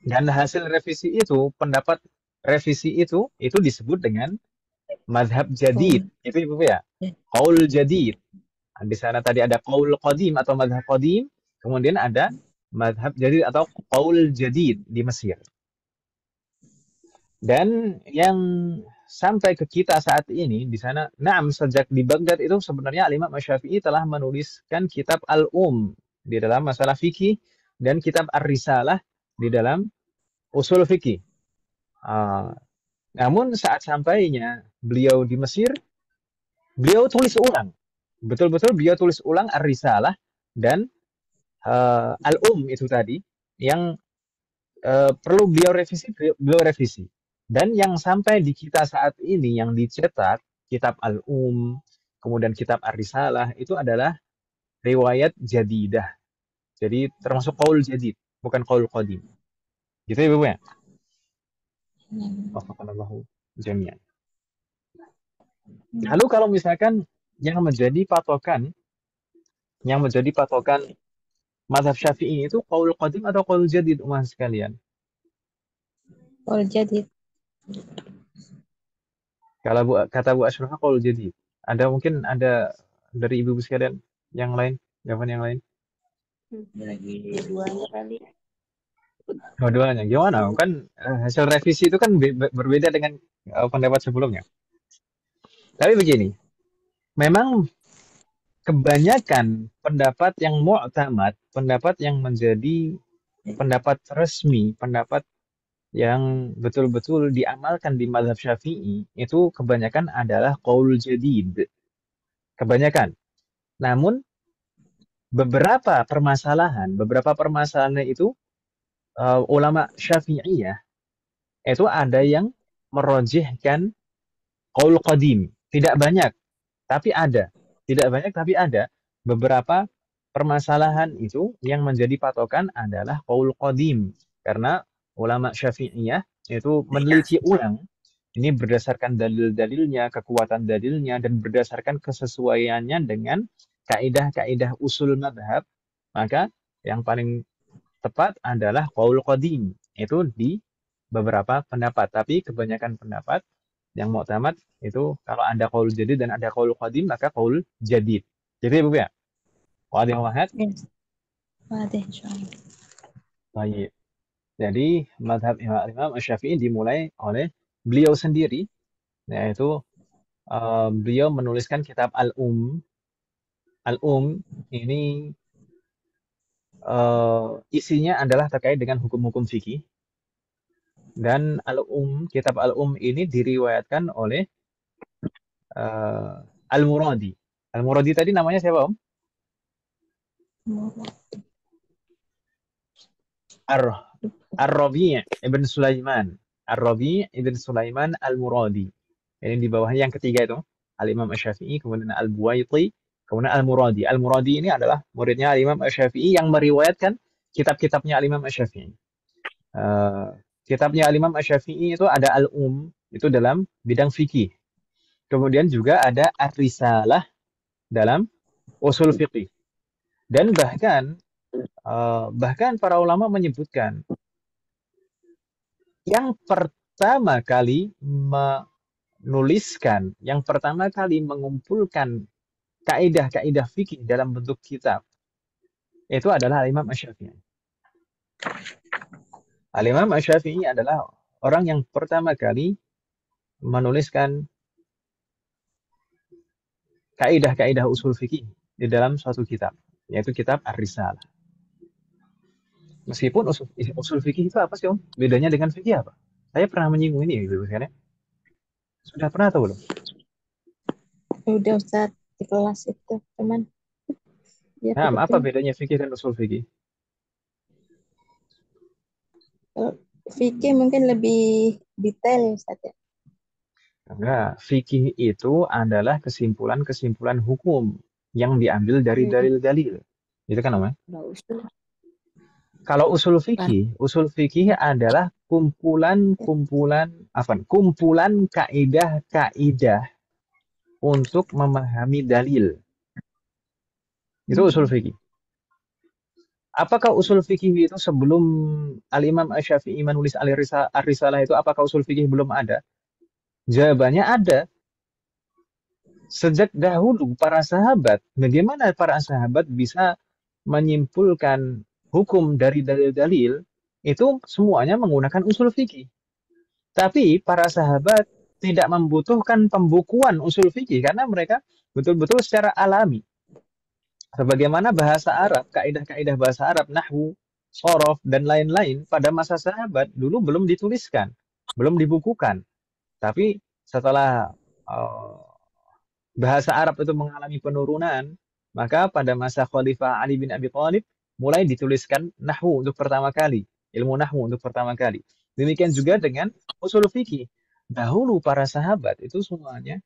Dan hasil revisi itu, pendapat revisi itu disebut dengan madhab jadid. Itu Ibu ya. Qaul jadid. Di sana tadi ada qaul qadim atau madhab qadim, kemudian ada madhab jadid atau qaul jadid di Mesir. Dan yang sampai ke kita saat ini di sana, sejak di Baghdad itu sebenarnya Al-Imam Asy-Syafi'i telah menuliskan kitab Al-Um di dalam masalah fikih dan kitab Ar-Risalah di dalam usul fikih. Namun saat sampainya beliau di Mesir, beliau tulis ulang. Betul-betul beliau tulis ulang Ar-Risalah dan Al-Um itu tadi yang perlu beliau revisi. Dan yang sampai di kita saat ini yang dicetak, kitab Al-Um, kemudian kitab Ar-Risalah, itu adalah riwayat jadidah. Jadi termasuk qaul jadid, bukan qaul qadim. Gitu ya, Ibu ya? Wafaqanallahu jami'an. Lalu kalau misalkan yang menjadi patokan mazhab Syafi'i itu qaul qadim atau qaul jadid, umat sekalian? Qaul jadid. Kalau kata Bu Ashrafah qaul jadid. Mungkin ada dari ibu-ibu sekalian yang lain, jawaban yang lain? Dua-duanya kali. Dua-duanya. Gimana? Kan hasil revisi itu kan berbeda dengan pendapat sebelumnya. Tapi begini, memang kebanyakan pendapat yang mu'tamad, pendapat yang menjadi pendapat resmi, pendapat yang betul-betul diamalkan di mazhab Syafi'i itu kebanyakan adalah qaul jadid. Kebanyakan. Namun beberapa permasalahan itu ulama Syafi'iyah itu ada yang merojihkan qaul qadim. Tidak banyak, tapi ada. Tidak banyak, tapi ada. Beberapa permasalahan itu yang menjadi patokan adalah qaul qadim. Karena ulama Syafi'iyah itu meneliti ulang, ini berdasarkan dalil-dalilnya, kekuatan dalilnya, dan berdasarkan kesesuaiannya dengan kaidah-kaidah usul madhab, maka yang paling tepat adalah qaul qadim. Itu di beberapa pendapat, tapi kebanyakan pendapat yang mu'tamad itu kalau ada qaul jadid dan ada qaul qadim, maka qaul jadid. Jadi Ibu ya? Wadih wahad? Wadih, insyaallah. Baik. Jadi mazhab Imam Asy-Syafi'i dimulai oleh beliau sendiri, yaitu beliau menuliskan kitab Al-Um. Al-Um ini isinya adalah terkait dengan hukum-hukum fikih. Dan kitab Al-Um ini diriwayatkan oleh Al-Muradi. Al-Muradi tadi namanya siapa, Om? Ar Ar-Rabi' ibn Sulaiman. Ar-Rabi' ibn Sulaiman Al-Muradi. Ini di bawahnya yang ketiga itu. Al-Imam Asy-Syafi'i, kemudian Al-Buwaiti, kemudian Al-Muradi. Al-Muradi ini adalah muridnya Al-Imam Asy-Syafi'i yang meriwayatkan kitab-kitabnya Al-Imam Asy-Syafi'i. Eh, kitabnya Al-Imam Asy-Syafi'i itu ada itu dalam bidang fikih. Kemudian juga ada Ar-Risalah dalam usul fikih. Dan bahkan para ulama menyebutkan yang pertama kali menuliskan, yang pertama kali mengumpulkan kaidah-kaidah fikih dalam bentuk kitab itu adalah Al-Imam Asy-Syafi'i. Al-Imam Asy-Syafi'i adalah orang yang pertama kali menuliskan kaidah-kaidah usul fikih di dalam suatu kitab, yaitu kitab Ar-Risalah. Meskipun usul fikih itu apa sih, Om? Bedanya dengan fikih apa? Saya pernah menyinggung ini, Ibu sekalian. Sudah pernah atau belum? Udah Ustaz di kelas itu cuman ya Nah, apa kebetulan bedanya fikih dan usul fikih? kalau fikih mungkin lebih detail Ustaz ya. Enggak, fikih itu adalah kesimpulan-kesimpulan hukum yang diambil dari dalil-dalil. Itu kan namanya. Nggak usah. Kalau usul fikih adalah kumpulan kaidah-kaidah untuk memahami dalil. Itu usul fikih. Apakah usul fikih itu sebelum Al-Imam Asy-Syafi'i menulis Ar-Risalah itu, apakah usul fikih belum ada? Jawabannya ada. Sejak dahulu para sahabat, bagaimana para sahabat bisa menyimpulkan hukum dari dalil-dalil, itu semuanya menggunakan usul fikih. Tapi para sahabat tidak membutuhkan pembukuan usul fikih karena mereka betul-betul secara alami. Sebagaimana bahasa Arab, kaidah-kaidah bahasa Arab, nahwu, shorof, dan lain-lain pada masa sahabat dulu belum dituliskan, belum dibukukan. Tapi setelah bahasa Arab itu mengalami penurunan, maka pada masa Khalifah Ali bin Abi Thalib mulai dituliskan nahwu untuk pertama kali, ilmu nahwu untuk pertama kali. Demikian juga dengan usul fikih. Dahulu para sahabat itu semuanya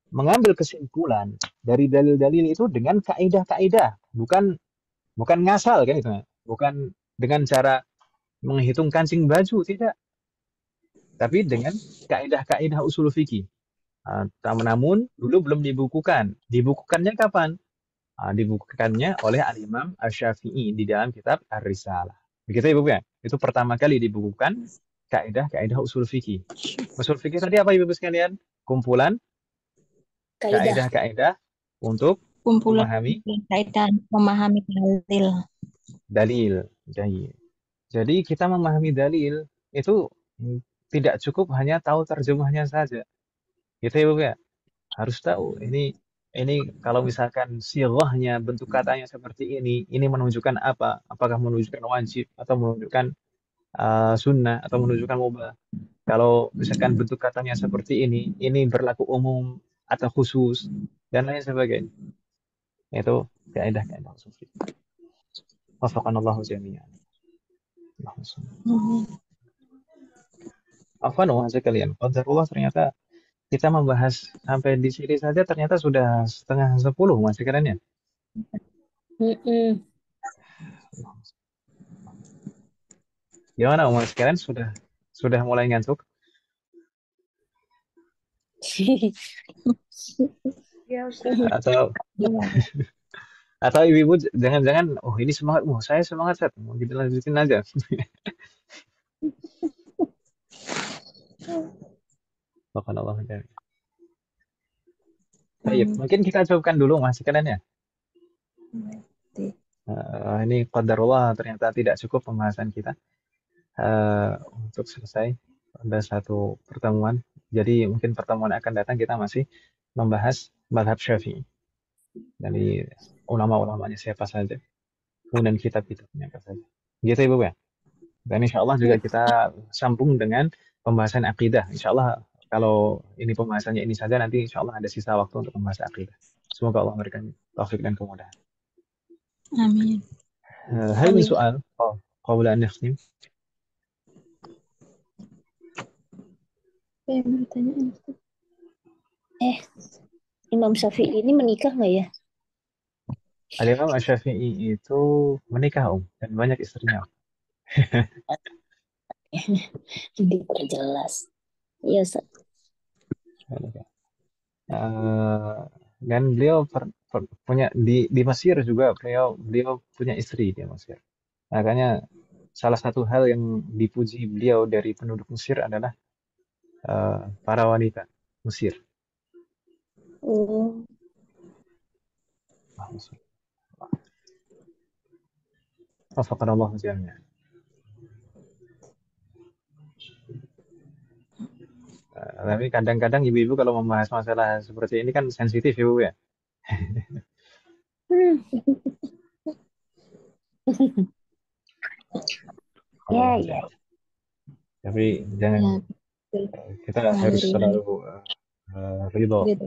mengambil kesimpulan dari dalil-dalil itu dengan kaidah-kaidah, bukan ngasal kan itu, bukan dengan cara menghitung kancing baju, tidak, tapi dengan kaidah-kaidah usul fikih. Namun dulu belum dibukukan. Dibukukannya kapan? Dibukukannya oleh Al-Imam Asy-Syafi'i di dalam kitab Ar-Risalah. Begitu Ibu ya? Itu pertama kali dibukukan kaidah-kaidah usul fikih. Usul fikih tadi apa Ibu sekalian? Kumpulan Kaidah. kaidah-kaidah untuk Kumpulan memahami kaidah memahami dalil. Jadi kita memahami dalil itu tidak cukup hanya tahu terjemahnya saja. Gitu ya, Bu ya. Harus tahu ini kalau misalkan sighahnya, bentuk katanya seperti ini menunjukkan apa? Apakah menunjukkan wajib atau menunjukkan sunnah atau menunjukkan mubah? Kalau misalkan bentuk katanya seperti ini berlaku umum atau khusus dan lain sebagainya. Itu kaidah-kaidah usul fikih. Wafaqanallahu jami'an. Afwan wa sekalian. Qadarullah ternyata kita membahas sampai di sini saja ternyata sudah 9:30 Mas sekalian ya. Gimana Mas sekalian sudah mulai ngantuk? Ya, atau ibu-ibu jangan-jangan ini semangat, saya semangat Set, mau dilanjutin aja. Subhanallah. Baik, mungkin kita cukupkan dulu Mas sekalian ya. Ini qadarullah ternyata tidak cukup pembahasan kita untuk selesai pada satu pertemuan. Jadi mungkin pertemuan akan datang kita masih membahas mazhab Syafi'i. Dari ulama-ulamanya siapa saja. Kemudian kitab-kitabnya apa saja. Gitu Ibu ya. Dan insya Allah juga kita sambung dengan pembahasan akidah. Insya Allah kalau ini pembahasannya ini saja, nanti insya Allah ada sisa waktu untuk membahas akidah. Semoga Allah memberikan taufik dan kemudahan. Amin. هل من Amin. سؤال قبل أن نختم؟ Apa yang mau ditanyain, Ustaz? Eh, Imam Syafi'i ini menikah nggak ya? Al-Imam Asy-Syafi'i itu menikah dan banyak istrinya. Diperjelas. Iya, Ustaz. Menikah. Eh, dan beliau punya di Mesir juga beliau punya istri di Mesir. Makanya salah satu hal yang dipuji beliau dari penduduk Mesir adalah para wanita Mesir. Oh, Wafaqanallahu jami'an. Tapi kadang-kadang ibu-ibu kalau membahas masalah seperti ini kan sensitif ya Bu ya. Allah ya, ya. jami'an. Tapi jangan Ya, betul. kita harus Menerima selalu ridho, gitu.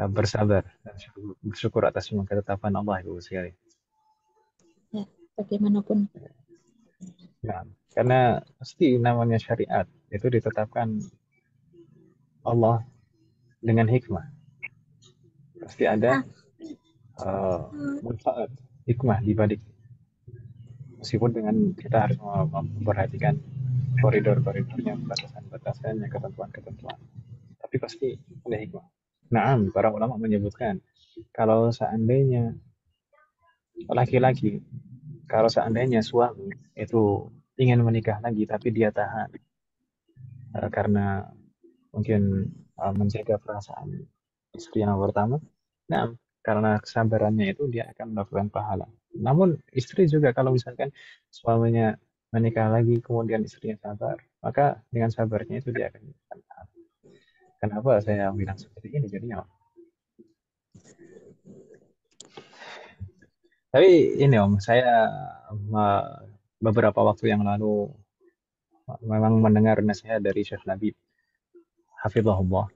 bersabar dan bersyukur atas semua ketetapan Allah Ibu sekali. Ya, bagaimanapun. Nah, karena pasti namanya syariat itu ditetapkan Allah dengan hikmah. Pasti ada manfaat hikmah di balik. Meskipun dengan kita harus memperhatikan koridor-koridornya, batasan-batasannya, ketentuan-ketentuan. Tapi pasti ada hikmah. Nah, para ulama menyebutkan kalau seandainya laki-laki, kalau seandainya suami itu ingin menikah lagi tapi dia tahan karena mungkin menjaga perasaan istri yang pertama. Nah, karena kesabarannya itu dia akan melakukan pahala. Namun istri juga kalau misalkan suaminya menikah lagi kemudian istrinya sabar, maka dengan sabarnya itu dia akan melakukan pahala. Kenapa saya bilang seperti ini jadinya? Tapi ini Om, saya beberapa waktu yang lalu memang mendengar nasihat dari Syekh Nabi Hafizahullah,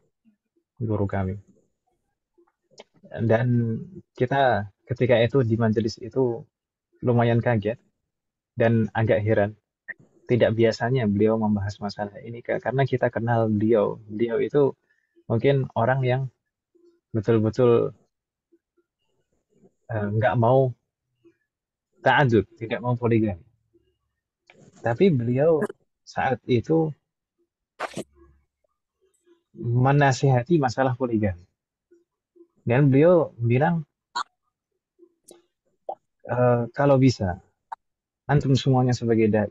guru kami. Dan kita ketika itu di majelis itu lumayan kaget dan agak heran. Tidak biasanya beliau membahas masalah ini karena kita kenal beliau. Beliau itu mungkin orang yang betul-betul nggak mau ta'adud, tidak mau poligami. Tapi beliau saat itu menasihati masalah poligami. Dan beliau bilang, kalau bisa, antum semuanya sebagai dai,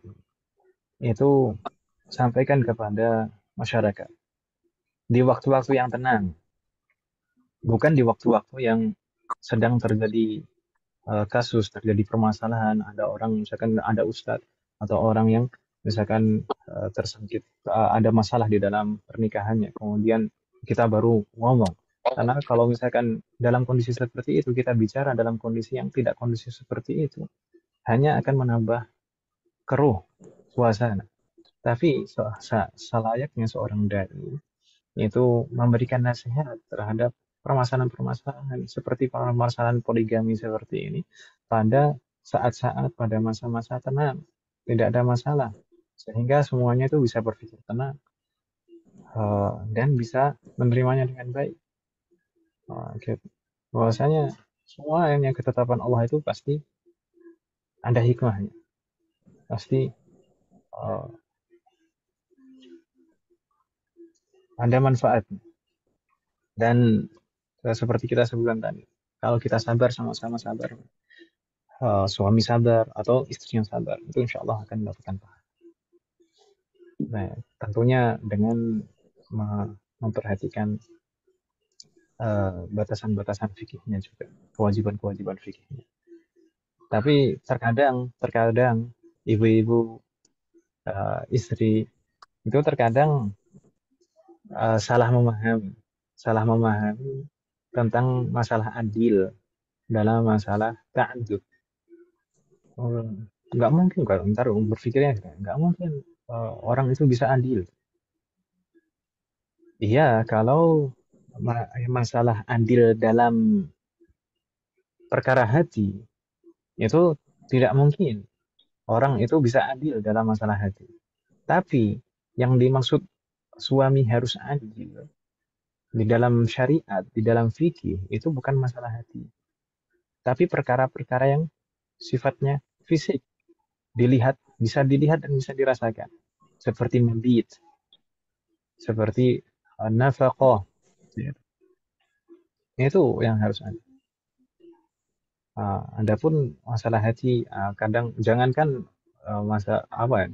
itu sampaikan kepada masyarakat. Di waktu-waktu yang tenang, bukan di waktu-waktu yang sedang terjadi kasus, terjadi permasalahan, ada orang misalkan ada ustadz atau orang yang misalkan tersengkit, ada masalah di dalam pernikahannya, kemudian kita baru ngomong. Karena kalau misalkan dalam kondisi seperti itu, kita bicara dalam kondisi yang tidak kondisi seperti itu, hanya akan menambah keruh suasana. Tapi selayaknya seorang dai itu memberikan nasihat terhadap permasalahan-permasalahan seperti permasalahan poligami seperti ini pada saat-saat pada masa-masa tenang, tidak ada masalah, sehingga semuanya itu bisa berpikir tenang dan bisa menerimanya dengan baik. Gitu. Bahwasanya semua yang ketetapan Allah itu pasti ada hikmahnya, pasti uh, ada manfaatnya. Dan seperti kita sebutkan tadi, kalau kita sabar sama-sama sabar, suami sabar atau istri yang sabar, itu insya Allah akan mendapatkan pahala. Nah, tentunya dengan memperhatikan batasan-batasan fikihnya juga, kewajiban-kewajiban fikihnya. Tapi terkadang ibu-ibu istri itu terkadang salah memahami tentang masalah adil dalam masalah ta'adud. Nggak mungkin kalau ntar berpikirnya nggak mungkin orang itu bisa adil. Iya, kalau masalah adil dalam perkara hati itu Tidak mungkin orang itu bisa adil dalam masalah hati. Tapi yang dimaksud suami harus adil di dalam syariat, di dalam fikih itu bukan masalah hati, tapi perkara-perkara yang sifatnya fisik, bisa dilihat dan bisa dirasakan. Seperti mabit, seperti nafaqah. Itu yang harus ada. Adapun masalah hati, kadang jangankan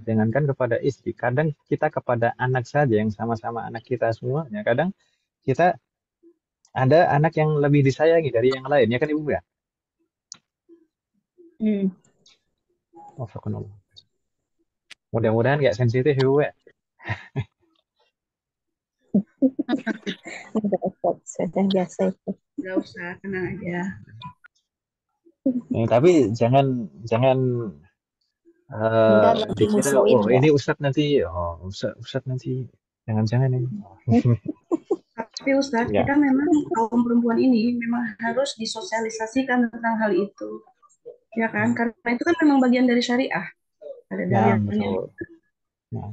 jangankan kepada istri, kadang kita kepada anak saja yang sama-sama anak kita semuanya. Kadang kita ada anak yang lebih disayangi dari yang lain, ya kan Ibu ya? Wafakunallah. Mudah-mudahan nggak sensitif Ibu ya. Enggak, Ustaz. Sudah biasa itu. Nggak usah, tenang aja. Tapi jangan jangan Enggak dikira dimusuhin oh enggak. ini Ustadz nanti jangan-jangan ini. Tapi Ustadz, Ya. kita memang kaum perempuan ini memang harus disosialisasikan tentang hal itu. Ya kan? Karena itu kan memang bagian dari syariah. Ada Nah, dalilnya. betul. Nah,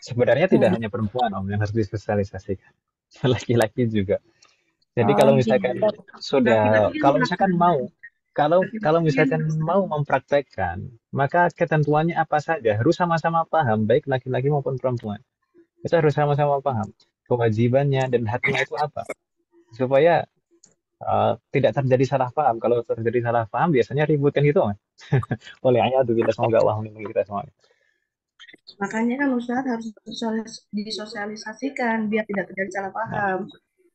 sebenarnya tidak hanya perempuan Om yang harus disosialisasikan. Laki-laki juga. Jadi kalau misalkan kalau misalkan kalau misalkan mau mempraktekkan, maka ketentuannya apa saja harus sama-sama paham, baik laki-laki maupun perempuan. Itu harus sama-sama paham kewajibannya dan haknya itu apa, supaya tidak terjadi salah paham. Kalau terjadi salah paham, biasanya ribut kan gitu, kan? Oleh ayat kita semoga Allah melindungi kita semua. Makanya kan Ustadz harus disosialisasikan biar tidak terjadi salah paham.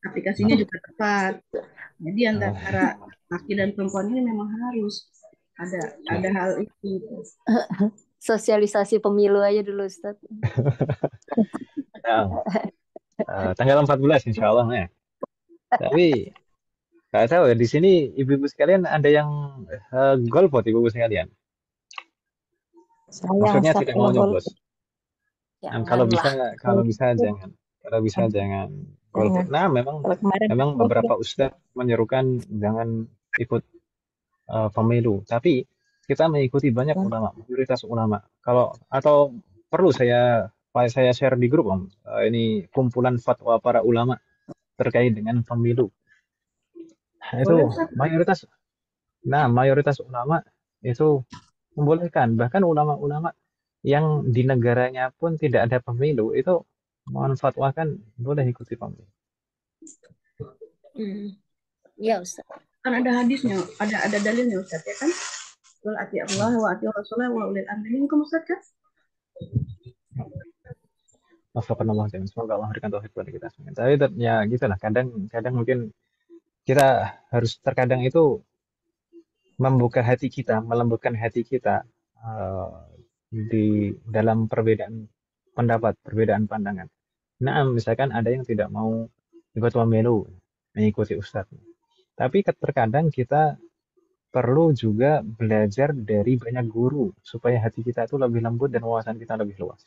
Aplikasinya juga tepat. Jadi antara laki dan perempuan ini memang harus ada hal itu. Sosialisasi pemilu aja dulu Ustaz. Tanggal 14 insya Allah ya. Tapi nggak tahu ya, di sini ibu-ibu sekalian ada yang golput ibu-ibu sekalian. Maksudnya tidak mau nyoblos. Kalau bisa jangan. Kalau bisa jangan golput. Nah, memang beberapa ustadz menyerukan jangan ikut pemilu. Tapi kita mengikuti banyak ulama, mayoritas ulama. Atau perlu saya share di grup Om. Ini kumpulan fatwa para ulama terkait dengan pemilu. Itu mayoritas ulama itu membolehkan. Bahkan ulama-ulama yang di negaranya pun tidak ada pemilu itu memanfaatkan boleh ikuti pemilu. Ya Ustaz. Kan ada hadisnya, ada dalilnya Ustaz ya kan? Wal ati Allah wa ati Rasulullah wa ulil amri minkum Ustaz kan? Semoga Allah berikan taufik kepada kita semua. Tapi ya gitulah, kadang mungkin kita harus terkadang itu membuka hati kita, melembutkan hati kita di dalam perbedaan pendapat, perbedaan pandangan. Nah, misalkan ada yang tidak mau ikut pemilu, mengikuti ustadz. Tapi terkadang kita perlu juga belajar dari banyak guru supaya hati kita itu lebih lembut dan wawasan kita lebih luas.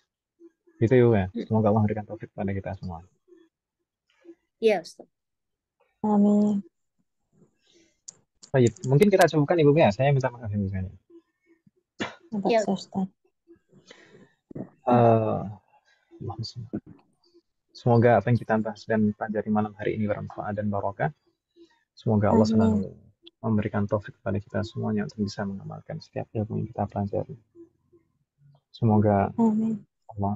Gitu ya. Semoga Allah memberikan taufik kepada kita semua. Iya Ustaz. Amin. Baik, mungkin kita cukupkan Ibu ya. Saya minta maaf Ibu sekalian. Ya, Ustaz. Semoga apa yang kita bahas dan pelajari malam hari ini bermanfaat dan barokah. Semoga Allah selalu memberikan taufik kepada kita semuanya untuk bisa mengamalkan setiap ilmu yang kita pelajari. Semoga Allah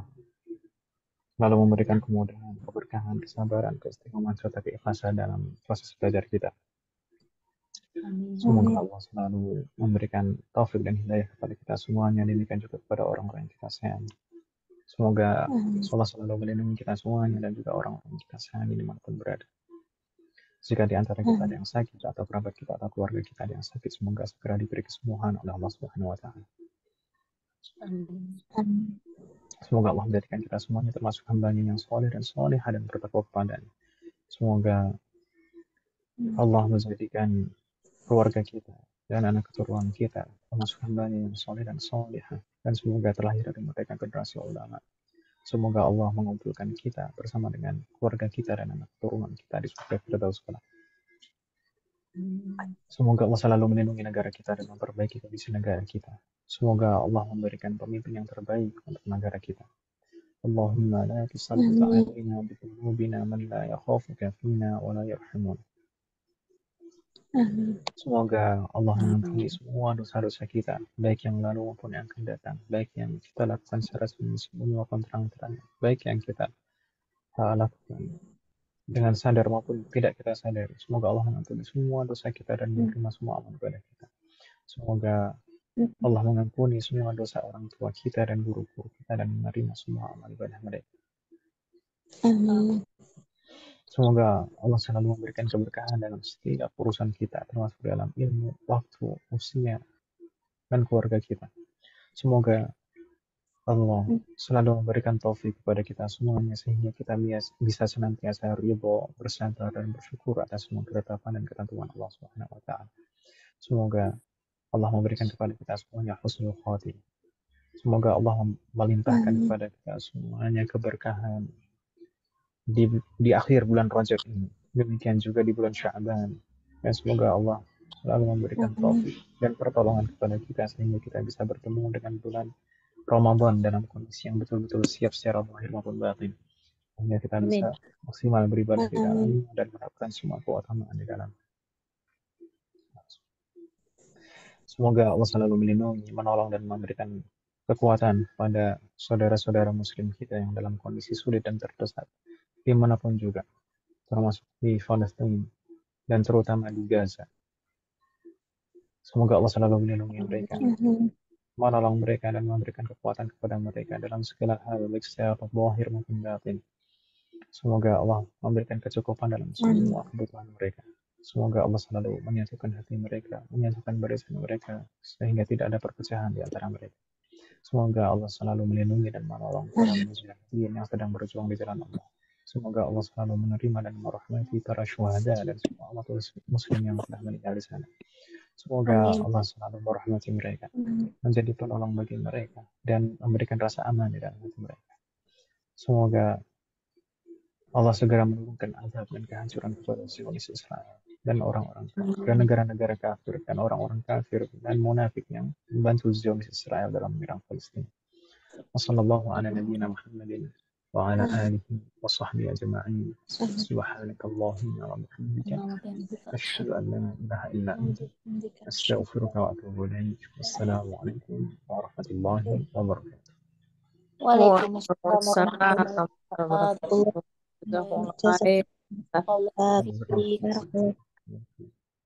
selalu memberikan kemudahan, keberkahan, kesabaran, keistiqomahan serta keikhlasan dalam proses belajar kita. Semoga Allah selalu memberikan taufik dan hidayah kepada kita semuanya, demikian juga kepada orang-orang yang kita sayangi. Semoga Allah selalu melindungi kita semuanya dan juga orang-orang yang kita sayangi dimanapun berada. Jika di antara kita ada yang sakit atau kerabat kita atau keluarga kita ada yang sakit, semoga segera diberi kesembuhan oleh Allah Subhanahu wa taala. Semoga Allah menjadikan kita semuanya termasuk hamba-Nya yang saleh dan salehah dan bertakwa kepadanya. Semoga Allah menjadikan keluarga kita dan anak keturunan kita termasuk hamba-Nya yang saleh dan salehah, dan semoga terlahir dari mereka generasi ulama. Semoga Allah mengumpulkan kita bersama dengan keluarga kita dan anak keturunan kita di surga Firdaus kelak. Semoga Allah selalu melindungi negara kita dan memperbaiki kondisi negara kita. Semoga Allah memberikan pemimpin yang terbaik untuk negara kita. Allahumma la tusallit Amin. alaina bi dhunubina man la yakhafuka fina wa la yarhamuna. Amin. Semoga Allah mengampuni semua dosa-dosa kita, baik yang lalu maupun yang akan datang, baik yang kita lakukan secara sembunyi maupun terang-terang, baik yang kita lakukan dengan sadar maupun tidak kita sadari. Semoga Allah mengampuni semua dosa kita dan menerima semua amal ibadah kita. Semoga Allah mengampuni semua dosa orang tua kita dan guru-guru kita dan menerima semua amal ibadah mereka. Amin. Semoga Allah selalu memberikan keberkahan dalam setiap urusan kita, termasuk dalam ilmu, waktu, usia, dan keluarga kita. Semoga Allah selalu memberikan taufik kepada kita semuanya sehingga kita bisa senantiasa ridho, bersabar, dan bersyukur atas semua ketetapan dan ketentuan Allah Subhanahu wa Ta'ala. Semoga Allah memberikan kepada kita semuanya husnul khatimah. Semoga Allah melimpahkan kepada kita semuanya keberkahan di akhir bulan Rajab ini. Demikian juga di bulan Sya'ban. Dan semoga Allah selalu memberikan taufik dan pertolongan kepada kita sehingga kita bisa bertemu dengan bulan Ramadan dalam kondisi yang betul-betul siap secara zahir maupun batin. Sehingga kita bisa maksimal beribadah di dalamnya dan mendapatkan semua keutamaan di dalam. Semoga Allah selalu melindungi, menolong, dan memberikan kekuatan pada saudara-saudara muslim kita yang dalam kondisi sulit dan terdesak dimanapun juga, termasuk di Palestina dan terutama di Gaza. Semoga Allah selalu melindungi mereka, menolong mereka dan memberikan kekuatan kepada mereka dalam segala hal, baik secara zahir maupun batin. Semoga Allah memberikan kecukupan dalam semua kebutuhan mereka. Semoga Allah selalu menyatukan hati mereka, menyatukan barisan mereka, sehingga tidak ada perpecahan di antara mereka. Semoga Allah selalu melindungi dan menolong para mujahidin yang sedang berjuang di jalan Allah. Semoga Allah selalu menerima dan merahmati para syuhada dan semua umat muslim yang telah meninggal di sana. Semoga Allah selalu merahmati mereka, menjadi penolong bagi mereka, dan memberikan rasa aman di dalam hati mereka. Semoga Allah segera menurunkan azab dan kehancuran kepada Zionis Israel dan orang-orang kafir, dan negara-negara kafir dan orang-orang kafir dan munafik yang membantu Zionis Israel dalam menyerang Palestina. Wassallallahu ala nabiyyina Muhammadin wa ala alihi wa sahbihi ajma'in. Subhanakallahumma wa bihamdika asyhadu an la ilaha illa anta astaghfiruka wa atubu ilaik. Wassalamu alaikum warahmatullahi wabarakatuh. Waalaikumsalam warahmatullahi wabarakatuh. Jazakallah.